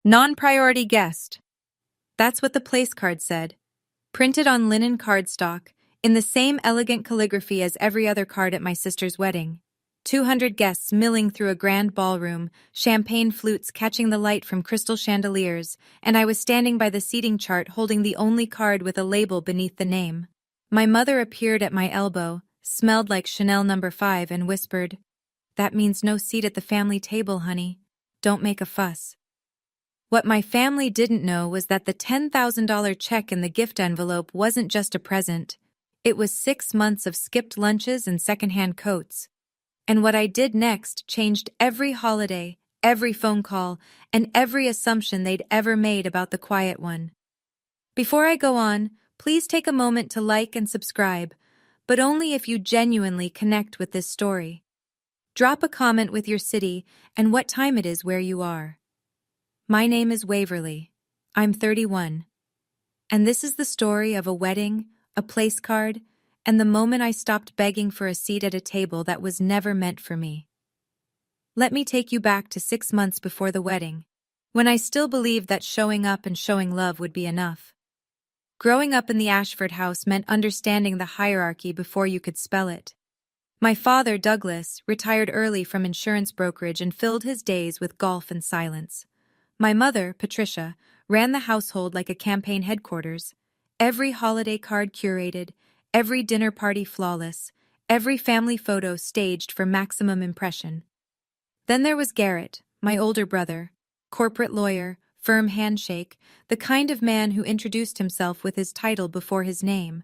Non-priority guest. That's what the place card said, printed on linen cardstock, in the same elegant calligraphy as every other card at my sister's wedding. 200 guests milling through a grand ballroom, champagne flutes catching the light from crystal chandeliers, and I was standing by the seating chart holding the only card with a label beneath the name. My mother appeared at my elbow, smelled like Chanel No. 5, and whispered, "That means no seat at the family table, honey. Don't make a fuss." What my family didn't know was that the $10,000 check in the gift envelope wasn't just a present. It was 6 months of skipped lunches and secondhand coats. And what I did next changed every holiday, every phone call, and every assumption they'd ever made about the quiet one. Before I go on, please take a moment to like and subscribe, but only if you genuinely connect with this story. Drop a comment with your city and what time it is where you are. My name is Waverly. I'm 31. And this is the story of a wedding, a place card, and the moment I stopped begging for a seat at a table that was never meant for me. Let me take you back to 6 months before the wedding, when I still believed that showing up and showing love would be enough. Growing up in the Ashford house meant understanding the hierarchy before you could spell it. My father, Douglas, retired early from insurance brokerage and filled his days with golf and silence. My mother, Patricia, ran the household like a campaign headquarters. Every holiday card curated, every dinner party flawless, every family photo staged for maximum impression. Then there was Garrett, my older brother, corporate lawyer, firm handshake, the kind of man who introduced himself with his title before his name.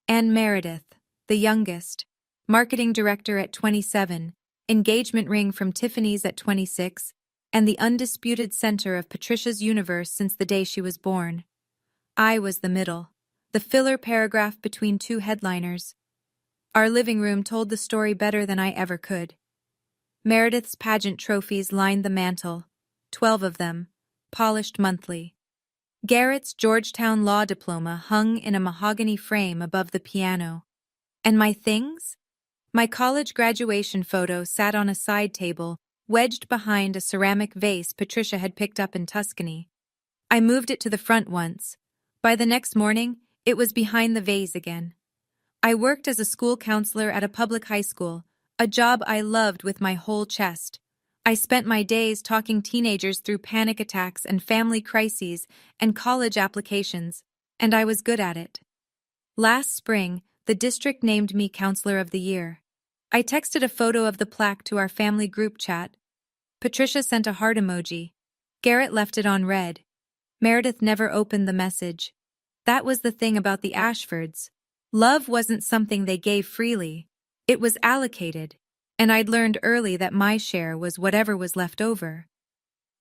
And Meredith, the youngest, marketing director at 27, engagement ring from Tiffany's at 26, and the undisputed center of Patricia's universe since the day she was born. I was the middle, the filler paragraph between two headliners. Our living room told the story better than I ever could. Meredith's pageant trophies lined the mantel, 12 of them, polished monthly. Garrett's Georgetown law diploma hung in a mahogany frame above the piano. And my things? My college graduation photo sat on a side table, wedged behind a ceramic vase Patricia had picked up in Tuscany. I moved it to the front once. By the next morning, it was behind the vase again. I worked as a school counselor at a public high school, a job I loved with my whole chest. I spent my days talking teenagers through panic attacks and family crises and college applications, and I was good at it. Last spring, the district named me Counselor of the Year. I texted a photo of the plaque to our family group chat. Patricia sent a heart emoji. Garrett left it on red. Meredith never opened the message. That was the thing about the Ashfords. Love wasn't something they gave freely. It was allocated, and I'd learned early that my share was whatever was left over.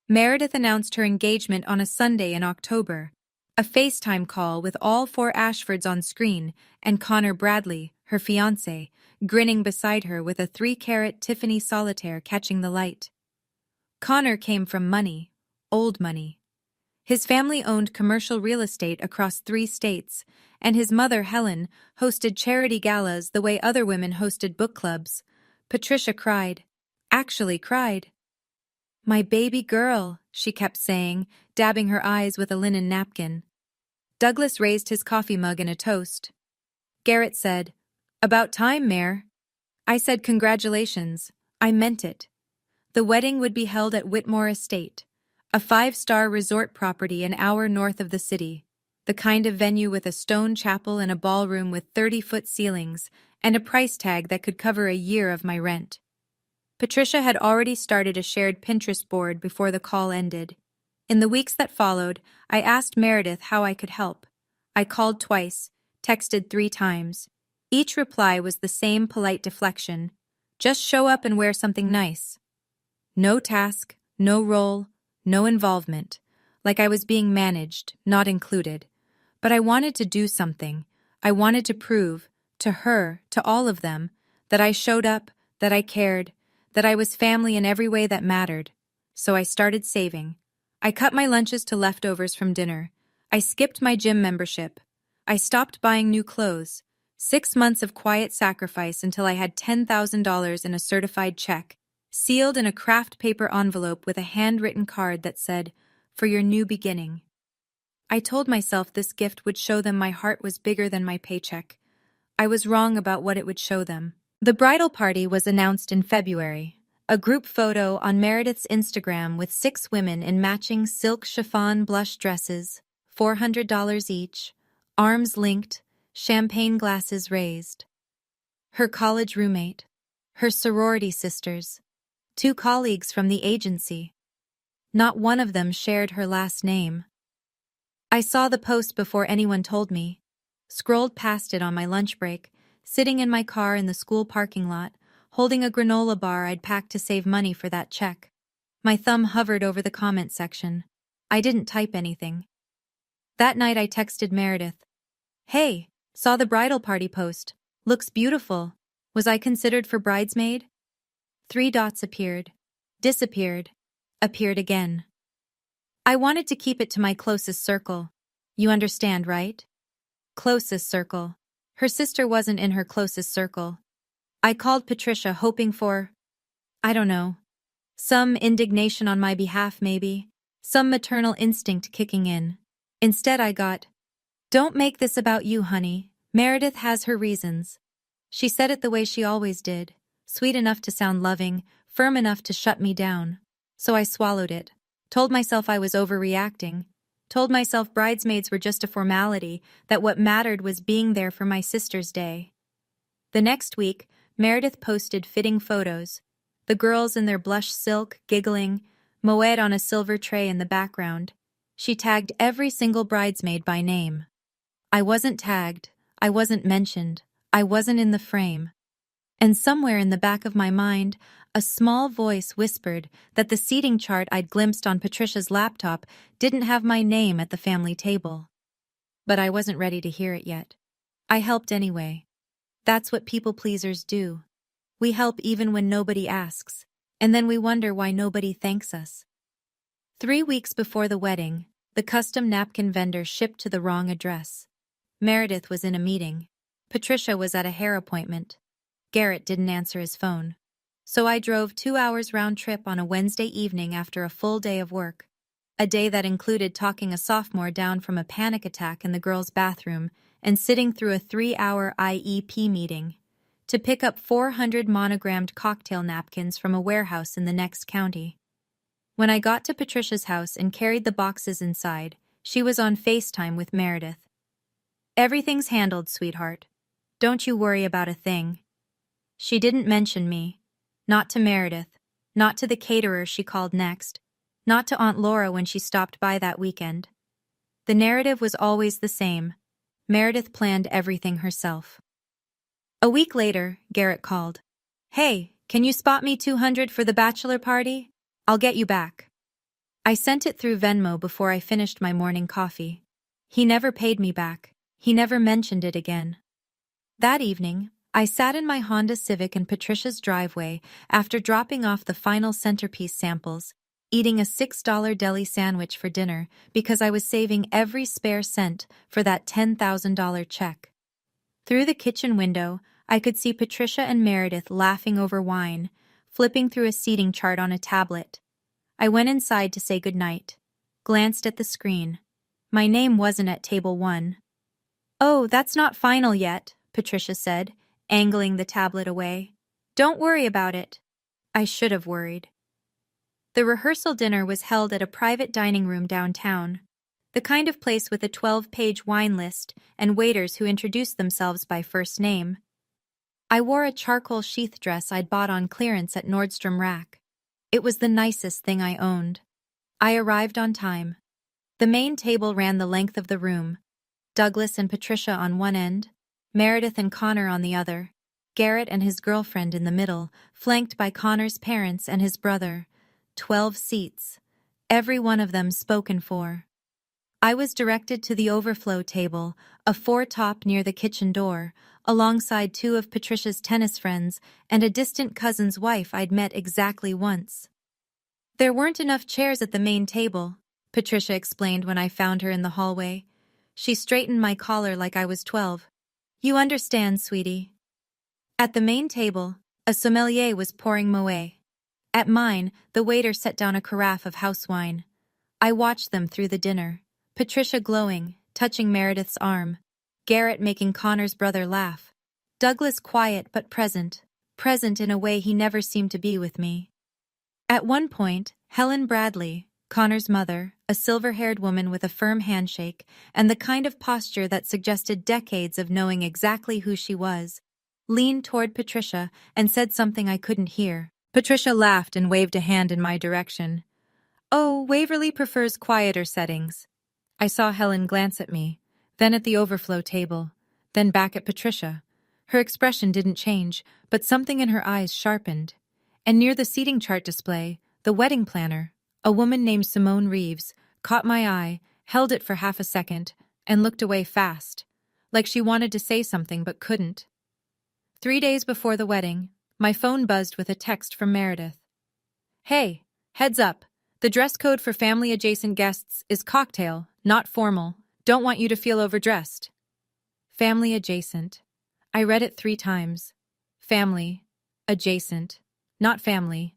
Meredith announced her engagement on a Sunday in October, a FaceTime call with all 4 Ashfords on screen and Connor Bradley, her fiancé, grinning beside her with a 3-carat Tiffany solitaire catching the light. Connor came from money, old money. His family owned commercial real estate across 3 states, and his mother, Helen, hosted charity galas the way other women hosted book clubs. Patricia cried. Actually cried. "My baby girl," she kept saying, dabbing her eyes with a linen napkin. Douglas raised his coffee mug in a toast. Garrett said, "About time, Mare." I said congratulations. I meant it. The wedding would be held at Whitmore Estate, a 5-star resort property an hour north of the city, the kind of venue with a stone chapel and a ballroom with 30-foot ceilings, and a price tag that could cover a year of my rent. Patricia had already started a shared Pinterest board before the call ended. In the weeks that followed, I asked Meredith how I could help. I called twice, texted 3 times. Each reply was the same polite deflection. Just show up and wear something nice. No task, no role, no involvement. Like I was being managed, not included. But I wanted to do something. I wanted to prove, to her, to all of them, that I showed up, that I cared, that I was family in every way that mattered. So I started saving. I cut my lunches to leftovers from dinner. I skipped my gym membership. I stopped buying new clothes. 6 months of quiet sacrifice until I had $10,000 in a certified check, sealed in a craft paper envelope with a handwritten card that said, for your new beginning. I told myself this gift would show them my heart was bigger than my paycheck. I was wrong about what it would show them. The bridal party was announced in February. A group photo on Meredith's Instagram with 6 women in matching silk chiffon blush dresses, $400 each, arms linked, champagne glasses raised. Her college roommate, her sorority sisters, 2 colleagues from the agency. Not one of them shared her last name. I saw the post before anyone told me, scrolled past it on my lunch break, sitting in my car in the school parking lot, holding a granola bar I'd packed to save money for that check. My thumb hovered over the comment section. I didn't type anything. That night I texted Meredith. Hey, saw the bridal party post. Looks beautiful. Was I considered for bridesmaid? 3 dots appeared, disappeared, appeared again. I wanted to keep it to my closest circle. You understand, right? Closest circle. Her sister wasn't in her closest circle. I called Patricia hoping for, I don't know, some indignation on my behalf maybe, some maternal instinct kicking in. Instead I got, "Don't make this about you, honey. Meredith has her reasons." She said it the way she always did, sweet enough to sound loving, firm enough to shut me down. So I swallowed it, told myself I was overreacting, told myself bridesmaids were just a formality, that what mattered was being there for my sister's day. The next week, Meredith posted fitting photos, the girls in their blush silk, giggling, Moet on a silver tray in the background. She tagged every single bridesmaid by name. I wasn't tagged, I wasn't mentioned, I wasn't in the frame. And somewhere in the back of my mind, a small voice whispered that the seating chart I'd glimpsed on Patricia's laptop didn't have my name at the family table. But I wasn't ready to hear it yet. I helped anyway. That's what people-pleasers do. We help even when nobody asks, and then we wonder why nobody thanks us. 3 weeks before the wedding, the custom napkin vendor shipped to the wrong address. Meredith was in a meeting. Patricia was at a hair appointment. Garrett didn't answer his phone. So I drove 2 hours round trip on a Wednesday evening after a full day of work. A day that included talking a sophomore down from a panic attack in the girls' bathroom and sitting through a 3-hour IEP meeting to pick up 400 monogrammed cocktail napkins from a warehouse in the next county. When I got to Patricia's house and carried the boxes inside, she was on FaceTime with Meredith. "Everything's handled, sweetheart. Don't you worry about a thing." She didn't mention me. Not to Meredith. Not to the caterer she called next. Not to Aunt Laura when she stopped by that weekend. The narrative was always the same. Meredith planned everything herself. A week later, Garrett called. "Hey, can you spot me 200 for the bachelor party? I'll get you back." I sent it through Venmo before I finished my morning coffee. He never paid me back. He never mentioned it again. That evening, I sat in my Honda Civic in Patricia's driveway after dropping off the final centerpiece samples, eating a $6 deli sandwich for dinner because I was saving every spare cent for that $10,000 check. Through the kitchen window, I could see Patricia and Meredith laughing over wine, flipping through a seating chart on a tablet. I went inside to say goodnight, glanced at the screen. My name wasn't at table 1. "Oh, that's not final yet," Patricia said, angling the tablet away. "Don't worry about it." I should have worried. The rehearsal dinner was held at a private dining room downtown, the kind of place with a 12-page wine list and waiters who introduced themselves by first name. I wore a charcoal sheath dress I'd bought on clearance at Nordstrom Rack. It was the nicest thing I owned. I arrived on time. The main table ran the length of the room. Douglas and Patricia on one end, Meredith and Connor on the other, Garrett and his girlfriend in the middle, flanked by Connor's parents and his brother. 12 seats, every one of them spoken for. I was directed to the overflow table, a 4-top near the kitchen door, alongside 2 of Patricia's tennis friends and a distant cousin's wife I'd met exactly once. "There weren't enough chairs at the main table," Patricia explained when I found her in the hallway. She straightened my collar like I was 12. "You understand, sweetie." At the main table, a sommelier was pouring Moet. At mine, the waiter set down a carafe of house wine. I watched them through the dinner. Patricia glowing, touching Meredith's arm. Garrett making Connor's brother laugh. Douglas quiet but present in a way he never seemed to be with me. At one point, Helen Bradley, Connor's mother, a silver-haired woman with a firm handshake and the kind of posture that suggested decades of knowing exactly who she was, leaned toward Patricia and said something I couldn't hear. Patricia laughed and waved a hand in my direction. "Oh, Waverly prefers quieter settings." I saw Helen glance at me, then at the overflow table, then back at Patricia. Her expression didn't change, but something in her eyes sharpened. And near the seating chart display, the wedding planner, a woman named Simone Reeves, caught my eye, held it for half a second, and looked away fast, like she wanted to say something but couldn't. 3 days before the wedding, my phone buzzed with a text from Meredith. "Hey, heads up. The dress code for family-adjacent guests is cocktail, not formal. Don't want you to feel overdressed." Family-adjacent. I read it 3 times. Family. Adjacent. Not family.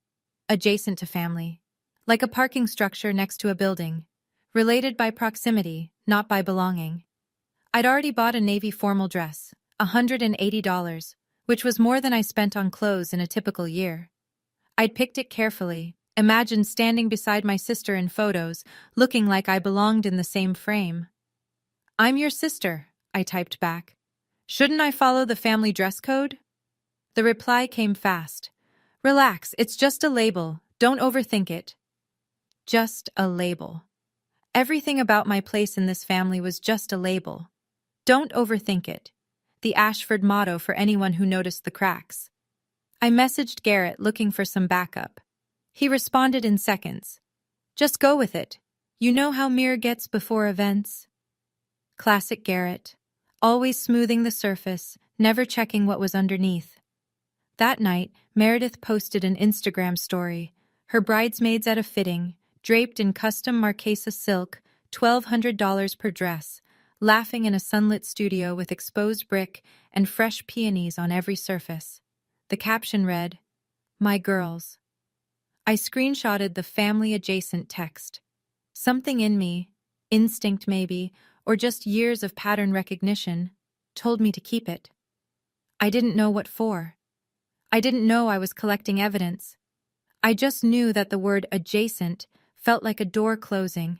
Adjacent to family. Like a parking structure next to a building. Related by proximity, not by belonging. I'd already bought a navy formal dress, $180, which was more than I spent on clothes in a typical year. I'd picked it carefully, imagined standing beside my sister in photos, looking like I belonged in the same frame. "I'm your sister," I typed back. "Shouldn't I follow the family dress code?" The reply came fast. "Relax, it's just a label. Don't overthink it." Just a label. Everything about my place in this family was just a label. Don't overthink it. The Ashford motto for anyone who noticed the cracks. I messaged Garrett looking for some backup. He responded in seconds. "Just go with it. You know how Mir gets before events." Classic Garrett. Always smoothing the surface, never checking what was underneath. That night, Meredith posted an Instagram story. Her bridesmaids at a fitting, draped in custom Marquesa silk, $1,200 per dress, laughing in a sunlit studio with exposed brick and fresh peonies on every surface. The caption read, "My girls." I screenshotted the family-adjacent text. Something in me, instinct maybe, or just years of pattern recognition, told me to keep it. I didn't know what for. I didn't know I was collecting evidence. I just knew that the word adjacent felt like a door closing,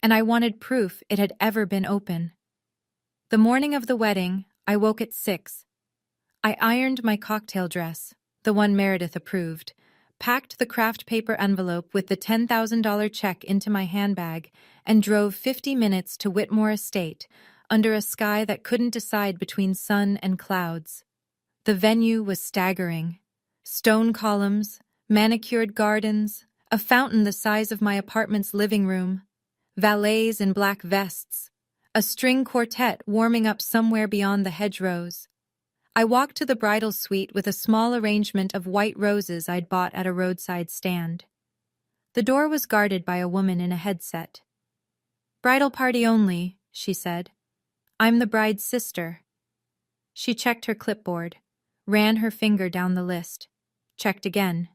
and I wanted proof it had ever been open. The morning of the wedding, I woke at 6. I ironed my cocktail dress, the one Meredith approved, packed the craft paper envelope with the $10,000 check into my handbag, and drove 50 minutes to Whitmore Estate, under a sky that couldn't decide between sun and clouds. The venue was staggering. Stone columns, manicured gardens, a fountain the size of my apartment's living room, valets in black vests, a string quartet warming up somewhere beyond the hedgerows. I walked to the bridal suite with a small arrangement of white roses I'd bought at a roadside stand. The door was guarded by a woman in a headset. "Bridal party only," she said. "I'm the bride's sister." She checked her clipboard, ran her finger down the list, checked again.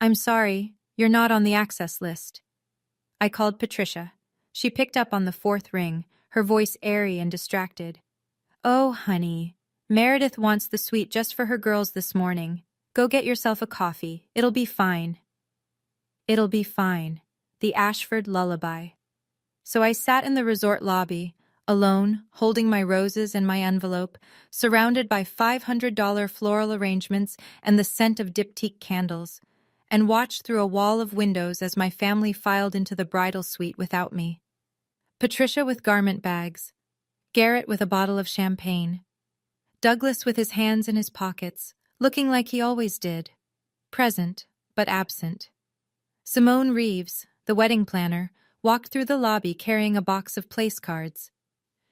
"I'm sorry, you're not on the access list." I called Patricia. She picked up on the 4th ring, her voice airy and distracted. "Oh, honey. Meredith wants the suite just for her girls this morning. Go get yourself a coffee. It'll be fine." It'll be fine. The Ashford lullaby. So I sat in the resort lobby, alone, holding my roses and my envelope, surrounded by $500 floral arrangements and the scent of diptyque candles, and watched through a wall of windows as my family filed into the bridal suite without me. Patricia with garment bags, Garrett with a bottle of champagne, Douglas with his hands in his pockets, looking like he always did, present but absent. Simone Reeves, the wedding planner, walked through the lobby carrying a box of place cards.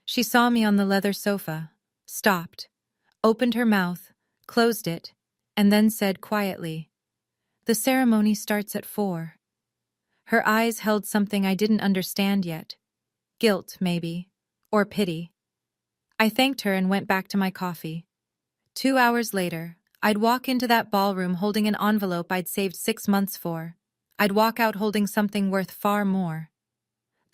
She saw me on the leather sofa, stopped, opened her mouth, closed it, and then said quietly, "The ceremony starts at 4. Her eyes held something I didn't understand yet. Guilt, maybe, or pity. I thanked her and went back to my coffee. 2 hours later, I'd walk into that ballroom holding an envelope I'd saved 6 months for. I'd walk out holding something worth far more.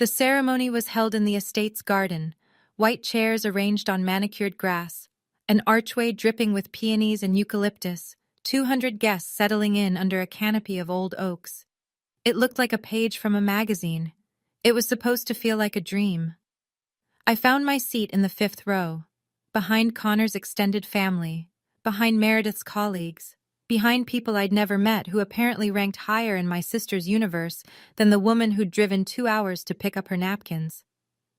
The ceremony was held in the estate's garden, white chairs arranged on manicured grass, an archway dripping with peonies and eucalyptus, 200 guests settling in under a canopy of old oaks. It looked like a page from a magazine. It was supposed to feel like a dream. I found my seat in the fifth row, behind Connor's extended family, behind Meredith's colleagues, behind people I'd never met who apparently ranked higher in my sister's universe than the woman who'd driven 2 hours to pick up her napkins.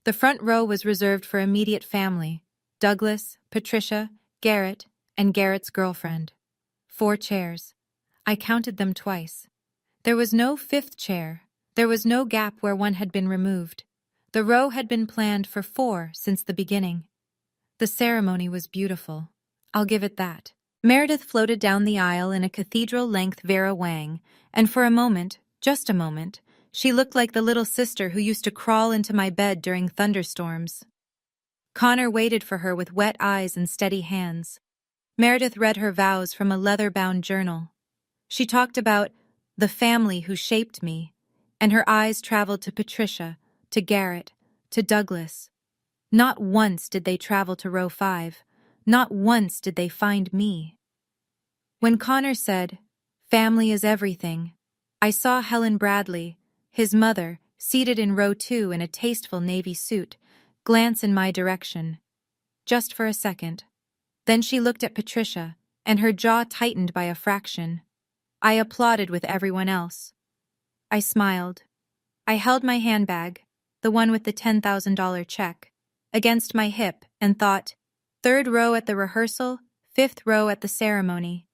The front row was reserved for immediate family: Douglas, Patricia, Garrett, and Garrett's girlfriend. 4 chairs. I counted them twice. There was no fifth chair. There was no gap where one had been removed. The row had been planned for 4 since the beginning. The ceremony was beautiful. I'll give it that. Meredith floated down the aisle in a cathedral-length Vera Wang, and for a moment, just a moment, she looked like the little sister who used to crawl into my bed during thunderstorms. Connor waited for her with wet eyes and steady hands. Meredith read her vows from a leather-bound journal. She talked about the family who shaped me, and her eyes traveled to Patricia, to Garrett, to Douglas. Not once did they travel to row 5. Not once did they find me. When Connor said, "Family is everything," I saw Helen Bradley, his mother, seated in row 2 in a tasteful navy suit, glance in my direction. Just for a second. Then she looked at Patricia, and her jaw tightened by a fraction. I applauded with everyone else. I smiled. I held my handbag, the one with the $10,000 check, against my hip and thought, 3rd row at the rehearsal, 5th row at the ceremony.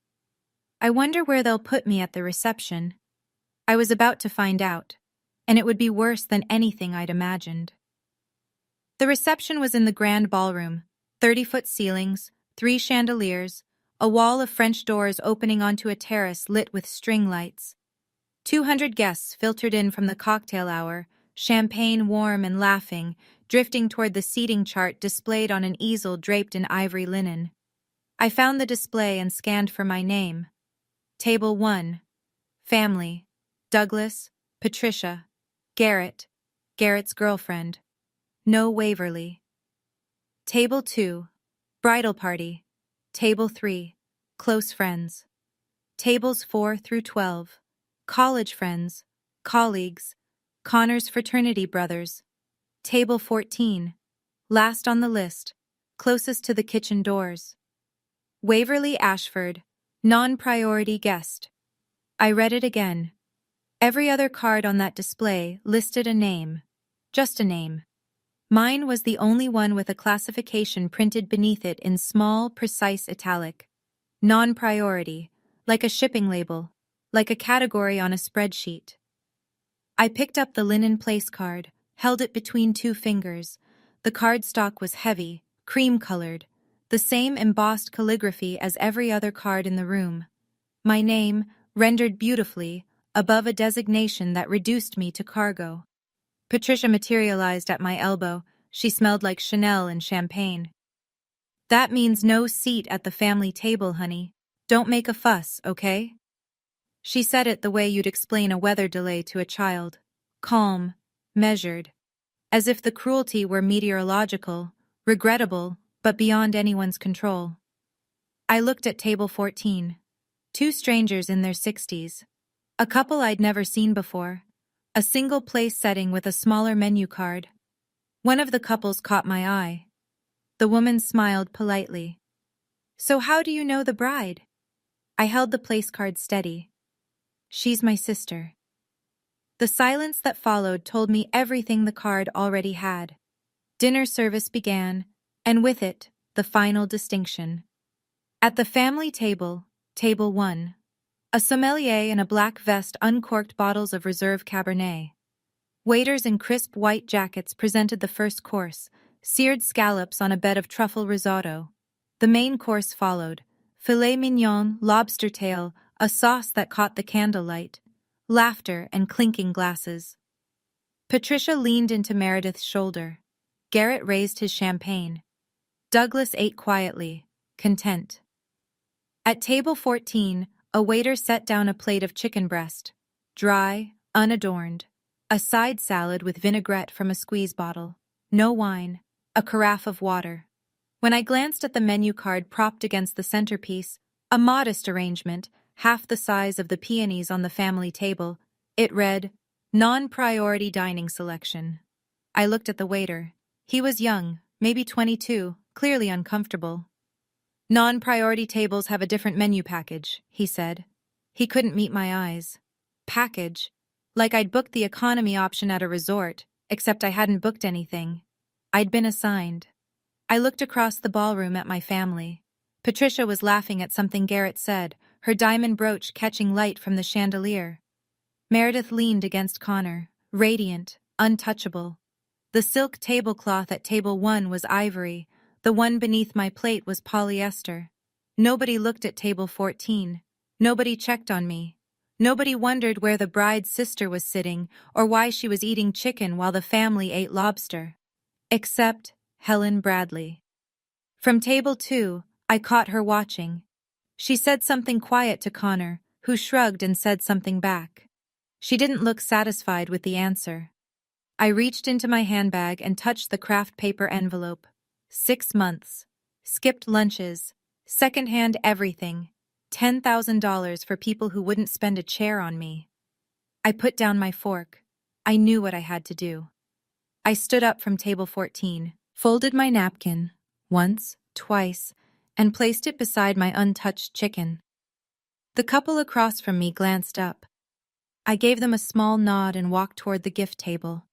I wonder where they'll put me at the reception. I was about to find out, and it would be worse than anything I'd imagined. The reception was in the grand ballroom, 30-foot ceilings, 3 chandeliers, a wall of French doors opening onto a terrace lit with string lights. 200 guests filtered in from the cocktail hour, champagne warm and laughing, drifting toward the seating chart displayed on an easel draped in ivory linen. I found the display and scanned for my name. Table 1. Family. Douglas, Patricia, Garrett, Garrett's girlfriend. No Waverly. Table 2. Bridal party. Table 3. Close friends. Tables 4 through 12. College friends, colleagues, Connor's fraternity brothers. Table 14. Last on the list, closest to the kitchen doors. Waverly Ashford, non-priority guest. I read it again. Every other card on that display listed a name. Just a name. Mine was the only one with a classification printed beneath it in small, precise italic. Non-priority, like a shipping label, like a category on a spreadsheet. I picked up the linen place card, held it between 2 fingers. The cardstock was heavy, cream-colored, the same embossed calligraphy as every other card in the room. My name, rendered beautifully, above a designation that reduced me to cargo. Patricia materialized at my elbow. She smelled like Chanel and champagne. "That means no seat at the family table, honey. Don't make a fuss, okay?" She said it the way you'd explain a weather delay to a child. Calm, measured, as if the cruelty were meteorological, regrettable, but beyond anyone's control. I looked at table 14. 2 strangers in their 60s. A couple I'd never seen before. A single place setting with a smaller menu card. One of the couples caught my eye. The woman smiled politely. "So how do you know the bride?" I held the place card steady. "She's my sister." The silence that followed told me everything the card already had. Dinner service began, and with it, the final distinction. At the family table, table 1, a sommelier in a black vest uncorked bottles of Reserve Cabernet. Waiters in crisp white jackets presented the first course, seared scallops on a bed of truffle risotto. The main course followed, filet mignon, lobster tail, a sauce that caught the candlelight, laughter and clinking glasses. Patricia leaned into Meredith's shoulder. Garrett raised his champagne. Douglas ate quietly, content. At table 14, a waiter set down a plate of chicken breast, dry, unadorned. A side salad with vinaigrette from a squeeze bottle. No wine. A carafe of water. When I glanced at the menu card propped against the centerpiece, a modest arrangement, half the size of the peonies on the family table, it read, "Non-priority dining selection." I looked at the waiter. He was young, maybe 22, clearly uncomfortable. "Non-priority tables have a different menu package," he said. He couldn't meet my eyes. Package? Like I'd booked the economy option at a resort, except I hadn't booked anything. I'd been assigned. I looked across the ballroom at my family. Patricia was laughing at something Garrett said, her diamond brooch catching light from the chandelier. Meredith leaned against Connor, radiant, untouchable. The silk tablecloth at table 1 was ivory, the one beneath my plate was polyester. Nobody looked at table 14. Nobody checked on me. Nobody wondered where the bride's sister was sitting or why she was eating chicken while the family ate lobster. Except Helen Bradley. From table 2, I caught her watching. She said something quiet to Connor, who shrugged and said something back. She didn't look satisfied with the answer. I reached into my handbag and touched the craft paper envelope. 6 months. Skipped lunches. Secondhand everything. $10,000 for people who wouldn't spend a chair on me. I put down my fork. I knew what I had to do. I stood up from table 14, folded my napkin, once, twice, and placed it beside my untouched chicken. The couple across from me glanced up. I gave them a small nod and walked toward the gift table.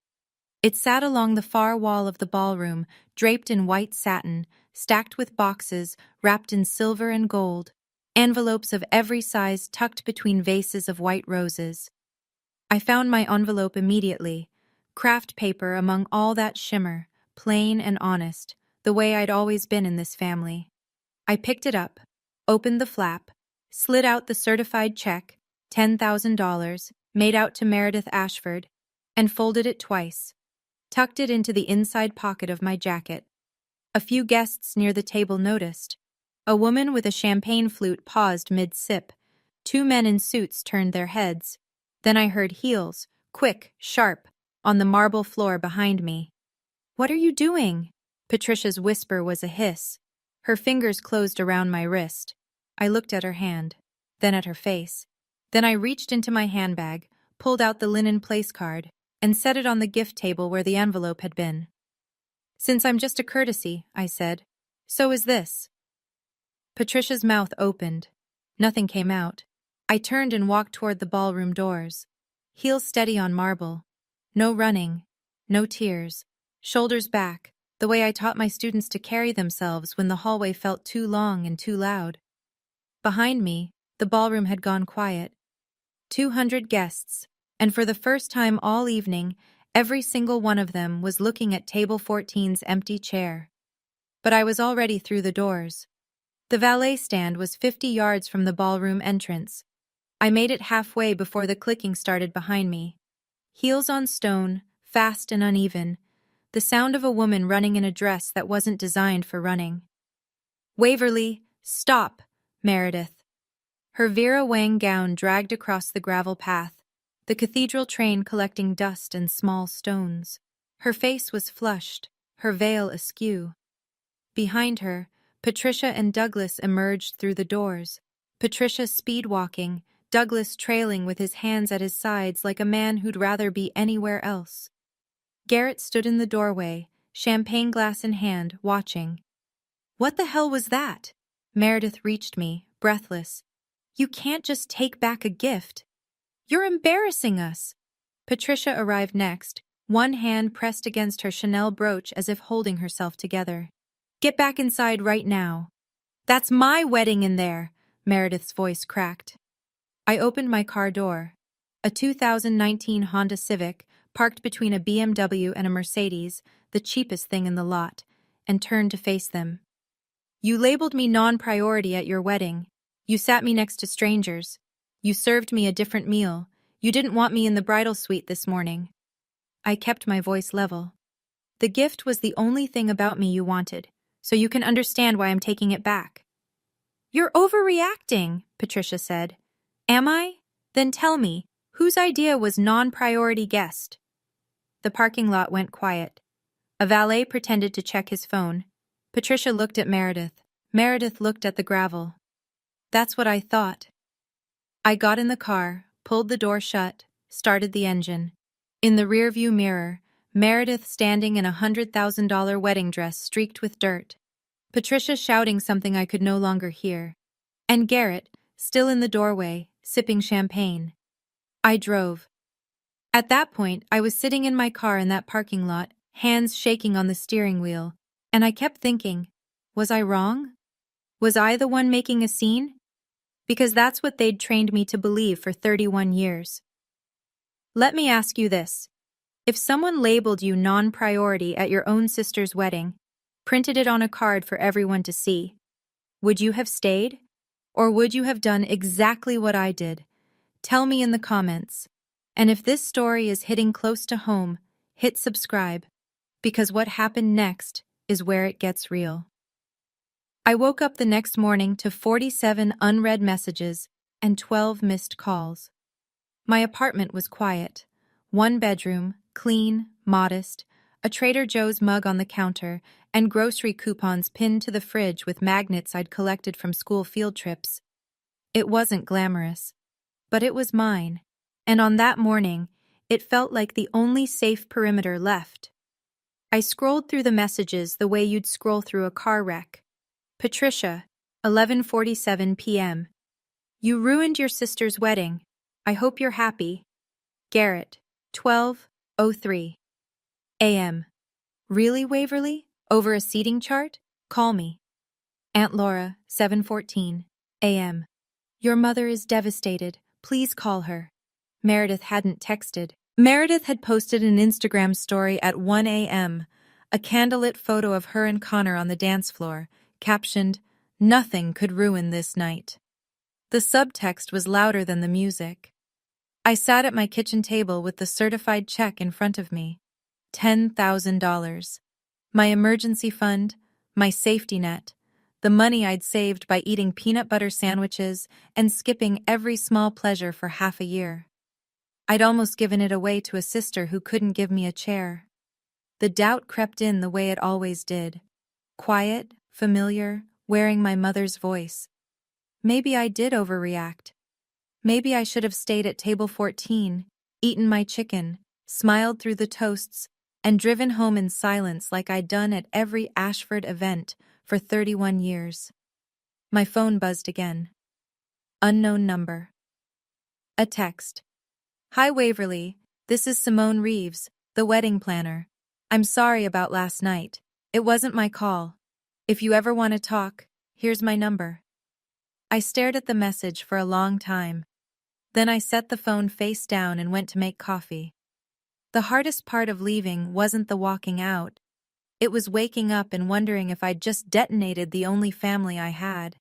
It sat along the far wall of the ballroom, draped in white satin, stacked with boxes wrapped in silver and gold, envelopes of every size tucked between vases of white roses. I found my envelope immediately, craft paper among all that shimmer, plain and honest, the way I'd always been in this family. I picked it up, opened the flap, slid out the certified check, $10,000, made out to Meredith Ashford, and folded it twice, tucked it into the inside pocket of my jacket. A few guests near the table noticed. A woman with a champagne flute paused mid-sip. 2 men in suits turned their heads. Then I heard heels, quick, sharp, on the marble floor behind me. "What are you doing?" Patricia's whisper was a hiss. Her fingers closed around my wrist. I looked at her hand, then at her face. Then I reached into my handbag, pulled out the linen place card, and set it on the gift table where the envelope had been. "Since I'm just a courtesy," I said, "so is this." Patricia's mouth opened. Nothing came out. I turned and walked toward the ballroom doors. Heels steady on marble. No running. No tears. Shoulders back, the way I taught my students to carry themselves when the hallway felt too long and too loud. Behind me, the ballroom had gone quiet. 200 guests, and for the first time all evening, every single one of them was looking at table 14's empty chair. But I was already through the doors. The valet stand was 50 yards from the ballroom entrance. I made it halfway before the clicking started behind me. Heels on stone, fast and uneven, the sound of a woman running in a dress that wasn't designed for running. "Waverly, stop!" Meredith. Her Vera Wang gown dragged across the gravel path, the cathedral train collecting dust and small stones. Her face was flushed, her veil askew. Behind her, Patricia and Douglas emerged through the doors. Patricia speed-walking, Douglas trailing with his hands at his sides like a man who'd rather be anywhere else. Garrett stood in the doorway, champagne glass in hand, watching. "What the hell was that?" Meredith reached me, breathless. "You can't just take back a gift. You're embarrassing us." Patricia arrived next, one hand pressed against her Chanel brooch as if holding herself together. "Get back inside right now." "That's my wedding in there," Meredith's voice cracked. I opened my car door. A 2019 Honda Civic, parked between a BMW and a Mercedes, the cheapest thing in the lot, and turned to face them. "You labeled me non-priority at your wedding. You sat me next to strangers. You served me a different meal. You didn't want me in the bridal suite this morning." I kept my voice level. "The gift was the only thing about me you wanted, so you can understand why I'm taking it back." "You're overreacting," Patricia said. "Am I? Then tell me, whose idea was non-priority guest?" The parking lot went quiet. A valet pretended to check his phone. Patricia looked at Meredith. Meredith looked at the gravel. That's what I thought. I got in the car, pulled the door shut, started the engine. In the rearview mirror, Meredith standing in a $100,000 wedding dress streaked with dirt. Patricia shouting something I could no longer hear. And Garrett, still in the doorway, sipping champagne. I drove. At that point, I was sitting in my car in that parking lot, hands shaking on the steering wheel, and I kept thinking, was I wrong? Was I the one making a scene? Because that's what they'd trained me to believe for 31 years. Let me ask you this. If someone labeled you non-priority at your own sister's wedding, printed it on a card for everyone to see, would you have stayed? Or would you have done exactly what I did? Tell me in the comments. And if this story is hitting close to home, hit subscribe, because what happened next is where it gets real. I woke up the next morning to 47 unread messages and 12 missed calls. My apartment was quiet. One bedroom, clean, modest, a Trader Joe's mug on the counter, and grocery coupons pinned to the fridge with magnets I'd collected from school field trips. It wasn't glamorous, but it was mine, and on that morning, it felt like the only safe perimeter left. I scrolled through the messages the way you'd scroll through a car wreck. Patricia, 11:47 p.m. You ruined your sister's wedding. I hope you're happy. Garrett, 12:03 a.m. Really, Waverly? Over a seating chart? Call me. Aunt Laura, 7:14 a.m. Your mother is devastated. Please call her. Meredith hadn't texted. Meredith had posted an Instagram story at 1 a.m., a candlelit photo of her and Connor on the dance floor, captioned, "Nothing could ruin this night." The subtext was louder than the music. I sat at my kitchen table with the certified check in front of me. $10,000. My emergency fund, my safety net, the money I'd saved by eating peanut butter sandwiches and skipping every small pleasure for half a year. I'd almost given it away to a sister who couldn't give me a chair. The doubt crept in the way it always did. Quiet, familiar, wearing my mother's voice. Maybe I did overreact. Maybe I should have stayed at table 14, eaten my chicken, smiled through the toasts, and driven home in silence like I'd done at every Ashford event for 31 years. My phone buzzed again. Unknown number. A text. Hi Waverly, this is Simone Reeves, the wedding planner. I'm sorry about last night. It wasn't my call. If you ever want to talk, here's my number. I stared at the message for a long time. Then I set the phone face down and went to make coffee. The hardest part of leaving wasn't the walking out. It was waking up and wondering if I'd just detonated the only family I had.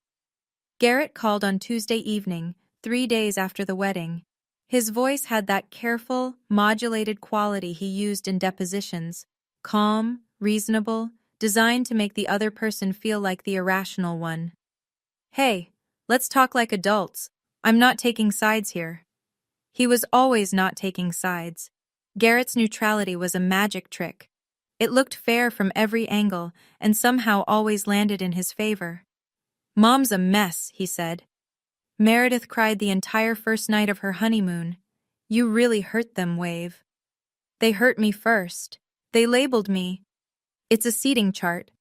Garrett called on Tuesday evening, 3 days after the wedding. His voice had that careful, modulated quality he used in depositions, calm, reasonable, designed to make the other person feel like the irrational one. Hey, let's talk like adults. I'm not taking sides here. He was always not taking sides. Garrett's neutrality was a magic trick. It looked fair from every angle and somehow always landed in his favor. Mom's a mess, he said. Meredith cried the entire first night of her honeymoon. You really hurt them, Wave. They hurt me first. They labeled me. It's a seating chart.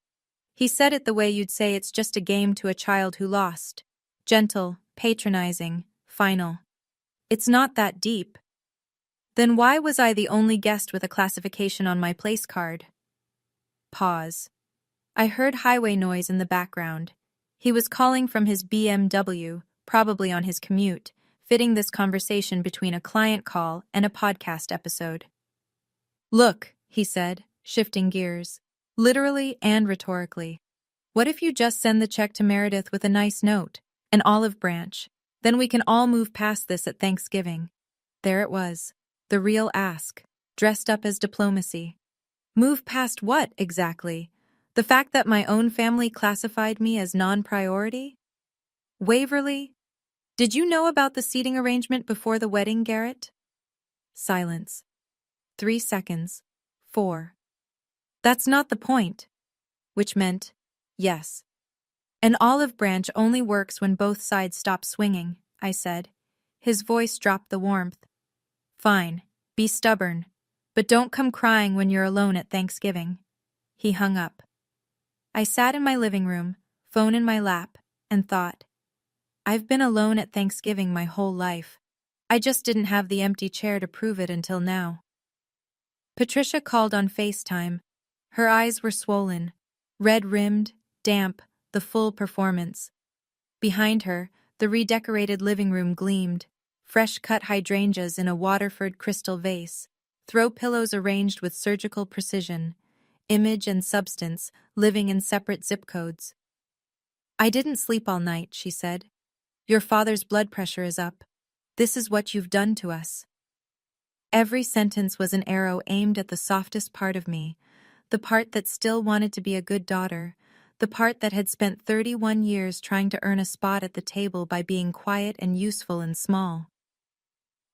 He said it the way you'd say it's just a game to a child who lost. Gentle, patronizing, final. It's not that deep. Then why was I the only guest with a classification on my place card? Pause. I heard highway noise in the background. He was calling from his BMW, probably on his commute, fitting this conversation between a client call and a podcast episode. Look, he said, shifting gears, literally and rhetorically. What if you just send the check to Meredith with a nice note, an olive branch? Then we can all move past this at Thanksgiving. There it was, the real ask, dressed up as diplomacy. Move past what, exactly? The fact that my own family classified me as non-priority? Waverly? Did you know about the seating arrangement before the wedding, Garrett? Silence. 3 seconds. 4. That's not the point. Which meant, yes. An olive branch only works when both sides stop swinging, I said. His voice dropped the warmth. Fine, be stubborn, but don't come crying when you're alone at Thanksgiving. He hung up. I sat in my living room, phone in my lap, and thought, I've been alone at Thanksgiving my whole life. I just didn't have the empty chair to prove it until now. Patricia called on FaceTime. Her eyes were swollen, red-rimmed, damp, the full performance. Behind her, the redecorated living room gleamed, fresh-cut hydrangeas in a Waterford crystal vase, throw pillows arranged with surgical precision, image and substance living in separate zip codes. I didn't sleep all night, she said. Your father's blood pressure is up. This is what you've done to us. Every sentence was an arrow aimed at the softest part of me, the part that still wanted to be a good daughter, the part that had spent 31 years trying to earn a spot at the table by being quiet and useful and small.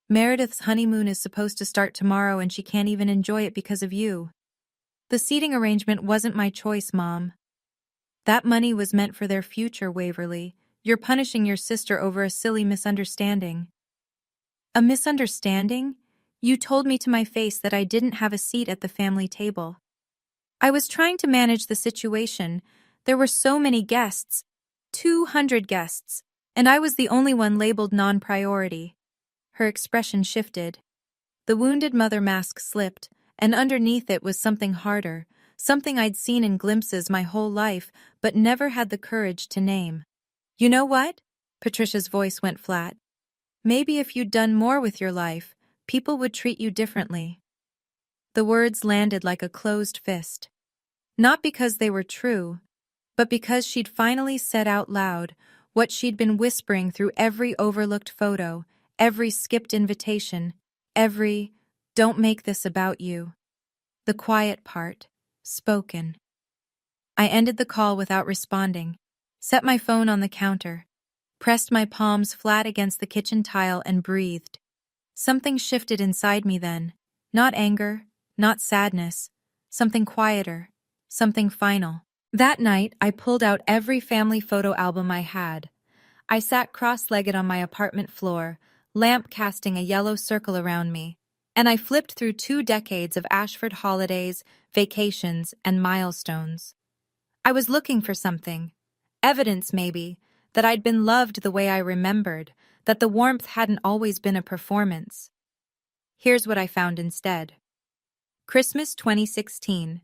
Meredith's honeymoon is supposed to start tomorrow and she can't even enjoy it because of you. The seating arrangement wasn't my choice, Mom. That money was meant for their future, Waverly. You're punishing your sister over a silly misunderstanding. A misunderstanding? You told me to my face that I didn't have a seat at the family table. I was trying to manage the situation. There were so many guests, 200 guests, and I was the only one labeled non-priority. Her expression shifted. The wounded mother mask slipped, and underneath it was something harder, something I'd seen in glimpses my whole life, but never had the courage to name. You know what? Patricia's voice went flat. Maybe if you'd done more with your life, people would treat you differently. The words landed like a closed fist. Not because they were true, but because she'd finally said out loud what she'd been whispering through every overlooked photo, every skipped invitation, every, don't make this about you. The quiet part, spoken. I ended the call without responding, set my phone on the counter, pressed my palms flat against the kitchen tile and breathed. Something shifted inside me then, not anger, not sadness, something quieter, something final. That night, I pulled out every family photo album I had. I sat cross-legged on my apartment floor, lamp casting a yellow circle around me, and I flipped through 2 decades of Ashford holidays, vacations, and milestones. I was looking for something, evidence maybe, that I'd been loved the way I remembered, that the warmth hadn't always been a performance. Here's what I found instead. Christmas 2016.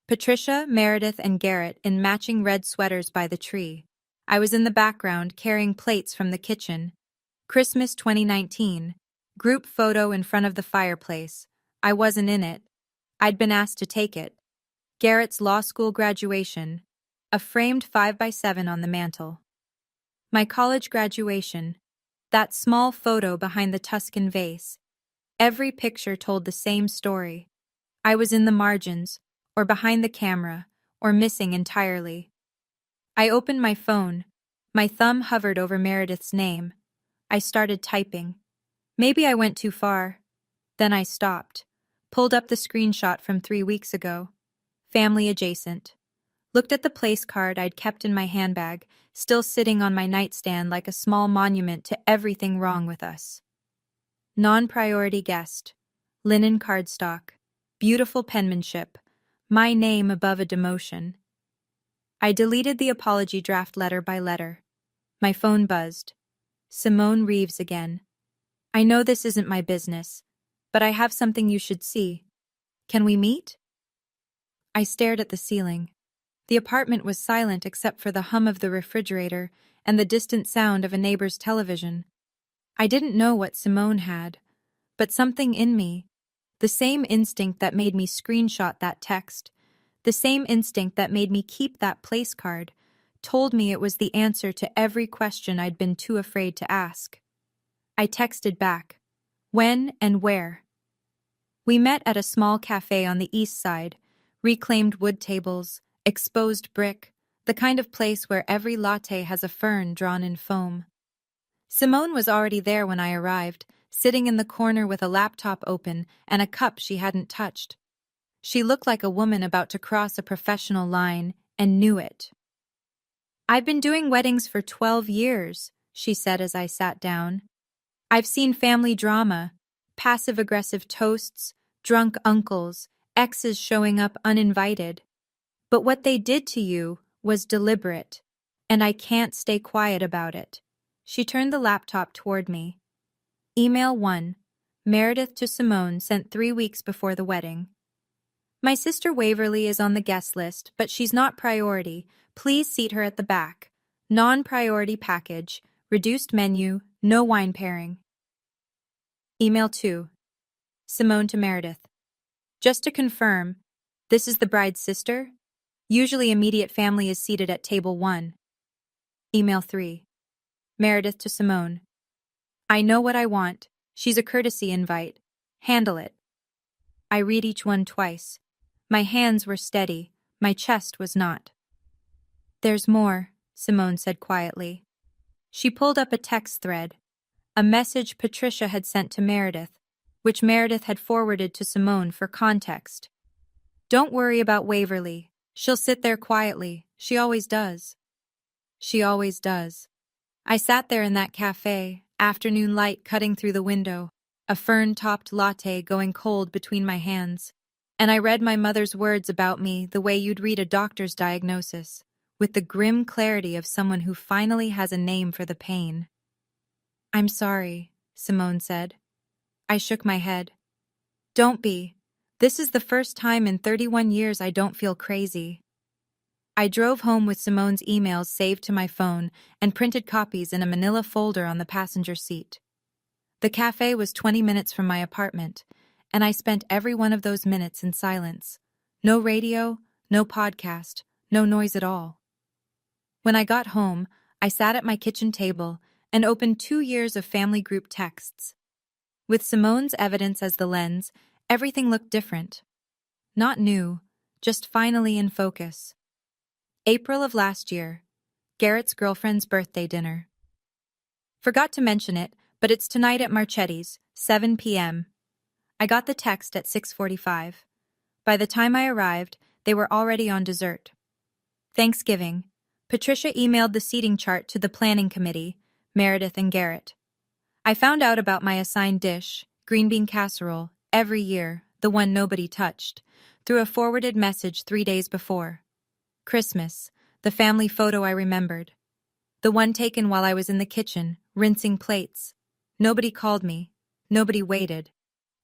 Patricia, Meredith, and Garrett in matching red sweaters by the tree. I was in the background carrying plates from the kitchen. Christmas 2019. Group photo in front of the fireplace. I wasn't in it. I'd been asked to take it. Garrett's law school graduation. A framed 5x7 on the mantel. My college graduation. That small photo behind the Tuscan vase. Every picture told the same story. I was in the margins, or behind the camera, or missing entirely. I opened my phone. My thumb hovered over Meredith's name. I started typing. Maybe I went too far. Then I stopped. Pulled up the screenshot from 3 weeks ago. Family adjacent. Looked at the place card I'd kept in my handbag, still sitting on my nightstand like a small monument to everything wrong with us. Non-priority guest. Linen cardstock. Beautiful penmanship. My name above a demotion. I deleted the apology draft letter by letter. My phone buzzed. Simone Reeves again. I know this isn't my business, but I have something you should see. Can we meet? I stared at the ceiling. The apartment was silent except for the hum of the refrigerator and the distant sound of a neighbor's television. I didn't know what Simone had, but something in me, the same instinct that made me screenshot that text, the same instinct that made me keep that place card, told me it was the answer to every question I'd been too afraid to ask. I texted back. When and where? We met at a small cafe on the east side, reclaimed wood tables, exposed brick, the kind of place where every latte has a fern drawn in foam. Simone was already there when I arrived, sitting in the corner with a laptop open and a cup she hadn't touched. She looked like a woman about to cross a professional line and knew it. "I've been doing weddings for 12 years, she said as I sat down. "I've seen family drama, passive-aggressive toasts, drunk uncles, exes showing up uninvited. But what they did to you was deliberate, and I can't stay quiet about it." She turned the laptop toward me. Email 1. Meredith to Simone, sent 3 weeks before the wedding. "My sister Waverly is on the guest list, but she's not priority. Please seat her at the back. Non-priority package, reduced menu, no wine pairing." Email 2. Simone to Meredith. "Just to confirm, this is the bride's sister? Usually immediate family is seated at table 1. Email 3. Meredith to Simone. "I know what I want. She's a courtesy invite. Handle it." I read each one twice. My hands were steady. My chest was not. "There's more," Simone said quietly. She pulled up a text thread, a message Patricia had sent to Meredith, which Meredith had forwarded to Simone for context. "Don't worry about Waverly. She'll sit there quietly. She always does." She always does. I sat there in that cafe, afternoon light cutting through the window, a fern-topped latte going cold between my hands, and I read my mother's words about me the way you'd read a doctor's diagnosis, with the grim clarity of someone who finally has a name for the pain. "I'm sorry," Simone said. I shook my head. "Don't be. This is the first time in 31 years I don't feel crazy." I drove home with Simone's emails saved to my phone and printed copies in a manila folder on the passenger seat. The cafe was 20 minutes from my apartment, and I spent every one of those minutes in silence. No radio, no podcast, no noise at all. When I got home, I sat at my kitchen table and opened 2 years of family group texts. With Simone's evidence as the lens, everything looked different. Not new, just finally in focus. April of last year. Garrett's girlfriend's birthday dinner. "Forgot to mention it, but it's tonight at Marchetti's, 7 p.m. I got the text at 6:45. By the time I arrived, they were already on dessert. Thanksgiving. Patricia emailed the seating chart to the planning committee, Meredith and Garrett. I found out about my assigned dish, green bean casserole, every year, the one nobody touched, through a forwarded message 3 days before. Christmas, the family photo I remembered. The one taken while I was in the kitchen, rinsing plates. Nobody called me. Nobody waited.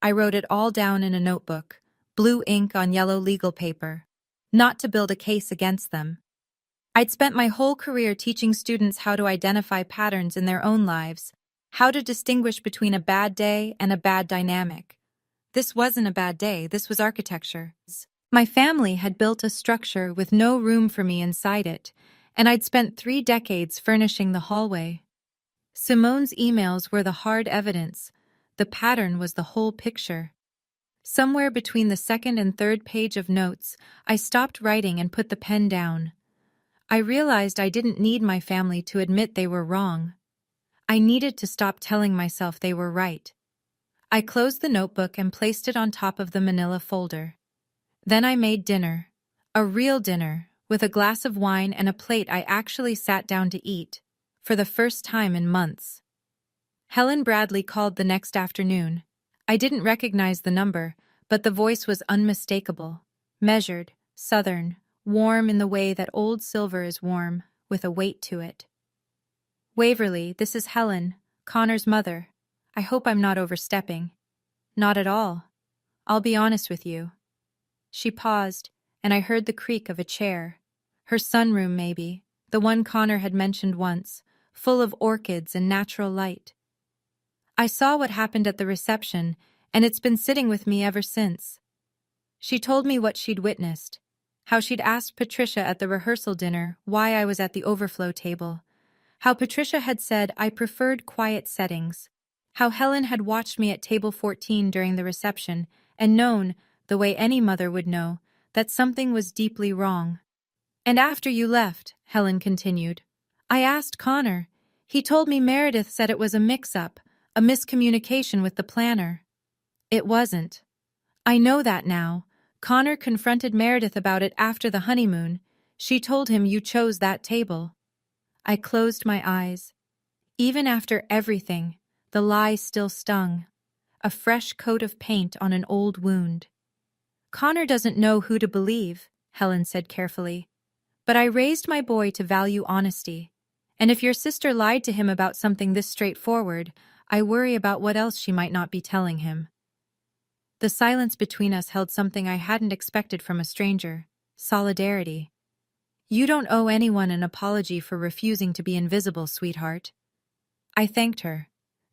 I wrote it all down in a notebook, blue ink on yellow legal paper. Not to build a case against them. I'd spent my whole career teaching students how to identify patterns in their own lives, how to distinguish between a bad day and a bad dynamic. This wasn't a bad day, this was architecture. My family had built a structure with no room for me inside it, and I'd spent 3 decades furnishing the hallway. Simone's emails were the hard evidence. The pattern was the whole picture. Somewhere between the second and third page of notes, I stopped writing and put the pen down. I realized I didn't need my family to admit they were wrong. I needed to stop telling myself they were right. I closed the notebook and placed it on top of the manila folder. Then I made dinner, a real dinner, with a glass of wine and a plate I actually sat down to eat, for the first time in months. Helen Bradley called the next afternoon. I didn't recognize the number, but the voice was unmistakable, measured, southern, warm in the way that old silver is warm, with a weight to it. "Waverly, this is Helen, Connor's mother. I hope I'm not overstepping." "Not at all. I'll be honest with you." She paused, and I heard the creak of a chair. Her sunroom, maybe, the one Connor had mentioned once, full of orchids and natural light. I saw what happened at the reception, and it's been sitting with me ever since. She told me what she'd witnessed, how she'd asked Patricia at the rehearsal dinner why I was at the overflow table, how Patricia had said I preferred quiet settings, how Helen had watched me at table 14 during the reception and known, the way any mother would know, that something was deeply wrong. "And after you left," Helen continued, "I asked Connor. He told me Meredith said it was a mix-up, a miscommunication with the planner. It wasn't. I know that now. Connor confronted Meredith about it after the honeymoon. She told him you chose that table. I closed my eyes. Even after everything, the lie still stung. A fresh coat of paint on an old wound. Connor doesn't know who to believe, Helen said carefully. But I raised my boy to value honesty. And if your sister lied to him about something this straightforward, I worry about what else she might not be telling him. The silence between us held something I hadn't expected from a stranger: solidarity. You don't owe anyone an apology for refusing to be invisible, sweetheart. I thanked her,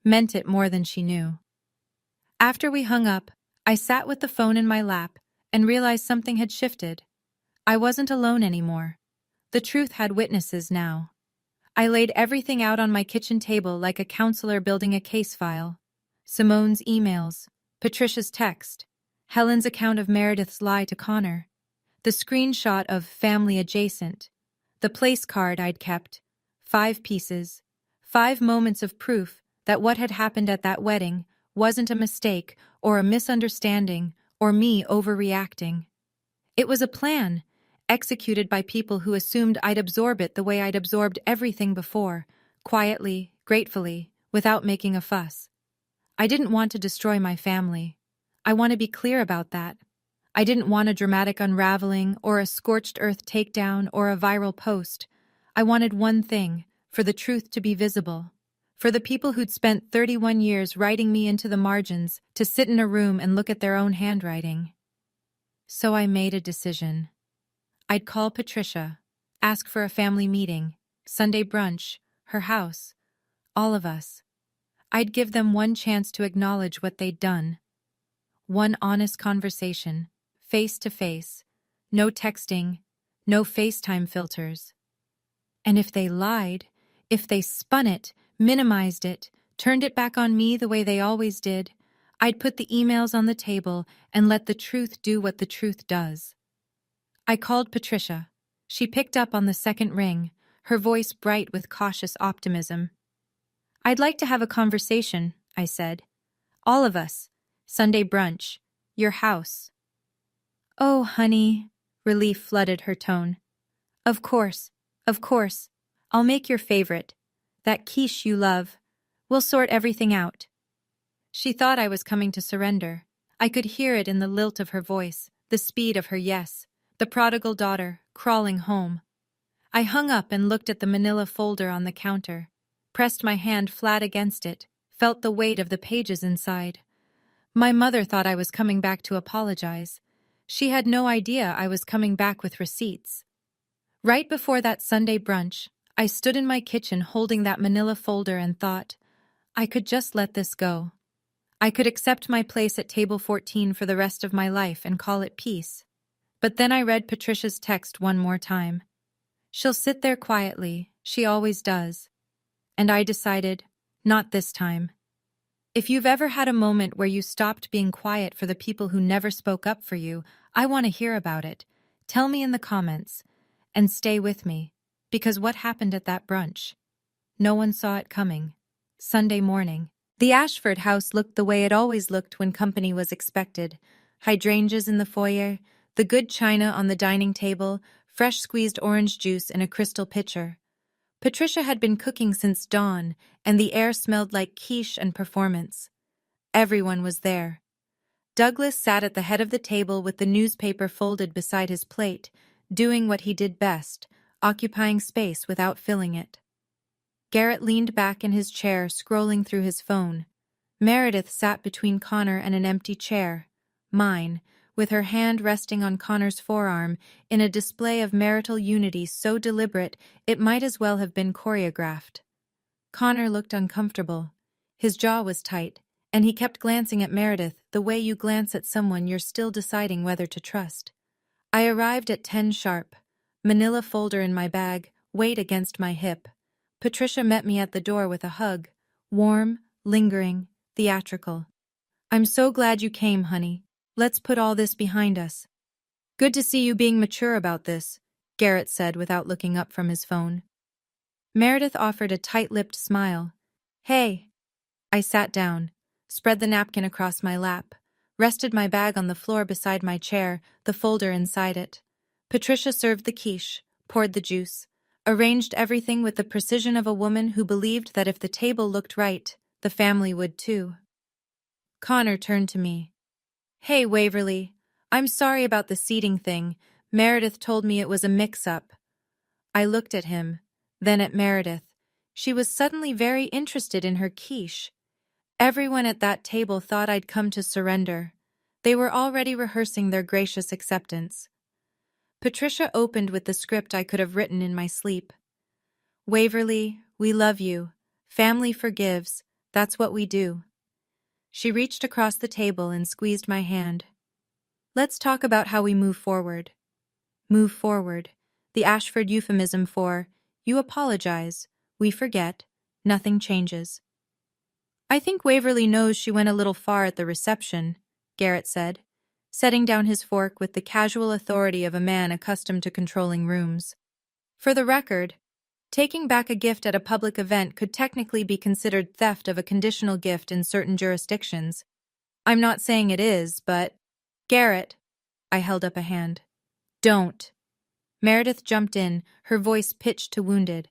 meant it more than she knew. After we hung up, I sat with the phone in my lap and realized something had shifted. I wasn't alone anymore. The truth had witnesses now. I laid everything out on my kitchen table like a counselor building a case file. Simone's emails, Patricia's text, Helen's account of Meredith's lie to Connor, the screenshot of family adjacent, the place card I'd kept, 5 pieces, 5 moments of proof that what had happened at that wedding wasn't a mistake or a misunderstanding or me overreacting. It was a plan, executed by people who assumed I'd absorb it the way I'd absorbed everything before, quietly, gratefully, without making a fuss. I didn't want to destroy my family. I want to be clear about that. I didn't want a dramatic unraveling or a scorched earth takedown or a viral post. I wanted one thing: for the truth to be visible. For the people who'd spent 31 years writing me into the margins to sit in a room and look at their own handwriting. So I made a decision. I'd call Patricia, ask for a family meeting, Sunday brunch, her house, all of us. I'd give them one chance to acknowledge what they'd done. One honest conversation, face to face, no texting, no FaceTime filters. And if they lied, if they spun it, minimized it, turned it back on me the way they always did, I'd put the emails on the table and let the truth do what the truth does. I called Patricia. She picked up on the second ring, her voice bright with cautious optimism. "I'd like to have a conversation," I said. "All of us. Sunday brunch. Your house." "Oh, honey," relief flooded her tone. Of course. I'll make your favorite. That quiche you love. We'll sort everything out." She thought I was coming to surrender. I could hear it in the lilt of her voice, the speed of her yes, the prodigal daughter, crawling home. I hung up and looked at the manila folder on the counter, pressed my hand flat against it, felt the weight of the pages inside. My mother thought I was coming back to apologize. She had no idea I was coming back with receipts. Right before that Sunday brunch, I stood in my kitchen holding that manila folder and thought, I could just let this go. I could accept my place at table 14 for the rest of my life and call it peace. But then I read Patricia's text one more time. She'll sit there quietly, she always does. And I decided, not this time. If you've ever had a moment where you stopped being quiet for the people who never spoke up for you, I want to hear about it. Tell me in the comments. And stay with me. Because what happened at that brunch? No one saw it coming. Sunday morning. The Ashford house looked the way it always looked when company was expected. Hydrangeas in the foyer, the good china on the dining table, fresh squeezed orange juice in a crystal pitcher. Patricia had been cooking since dawn, and the air smelled like quiche and performance. Everyone was there. Douglas sat at the head of the table with the newspaper folded beside his plate, doing what he did best, occupying space without filling it. Garrett leaned back in his chair, scrolling through his phone. Meredith sat between Connor and an empty chair, mine, with her hand resting on Connor's forearm in a display of marital unity so deliberate it might as well have been choreographed. Connor looked uncomfortable. His jaw was tight, and he kept glancing at Meredith the way you glance at someone you're still deciding whether to trust. I arrived at 10 sharp, manila folder in my bag, weight against my hip. Patricia met me at the door with a hug, warm, lingering, theatrical. "I'm so glad you came, honey. Let's put all this behind us." "Good to see you being mature about this," Garrett said without looking up from his phone. Meredith offered a tight-lipped smile. "Hey." I sat down, spread the napkin across my lap, rested my bag on the floor beside my chair, the folder inside it. Patricia served the quiche, poured the juice, arranged everything with the precision of a woman who believed that if the table looked right, the family would too. Connor turned to me. "Hey, Waverly. I'm sorry about the seating thing. Meredith told me it was a mix-up." I looked at him, then at Meredith. She was suddenly very interested in her quiche. Everyone at that table thought I'd come to surrender. They were already rehearsing their gracious acceptance. Patricia opened with the script I could have written in my sleep. "Waverly, we love you. Family forgives. That's what we do." She reached across the table and squeezed my hand. "Let's talk about how we move forward." Move forward. The Ashford euphemism for, you apologize, we forget, nothing changes. "I think Waverly knows she went a little far at the reception," Garrett said, setting down his fork with the casual authority of a man accustomed to controlling rooms. "For the record, taking back a gift at a public event could technically be considered theft of a conditional gift in certain jurisdictions. I'm not saying it is, but—" "Garrett," I held up a hand. "Don't." Meredith jumped in, her voice pitched to wounded.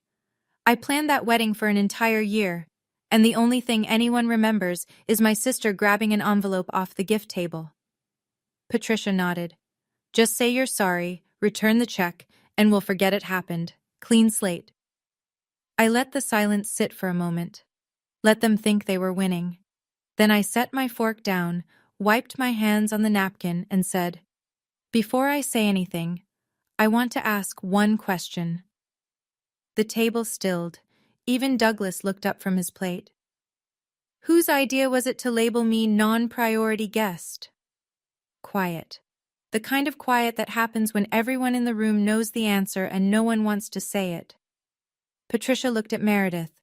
"I planned that wedding for an entire year, and the only thing anyone remembers is my sister grabbing an envelope off the gift table." Patricia nodded. "Just say you're sorry, return the check, and we'll forget it happened. Clean slate." I let the silence sit for a moment. Let them think they were winning. Then I set my fork down, wiped my hands on the napkin, and said, "Before I say anything, I want to ask one question." The table stilled. Even Douglas looked up from his plate. "Whose idea was it to label me non-priority guest?" Quiet. The kind of quiet that happens when everyone in the room knows the answer and no one wants to say it. Patricia looked at Meredith.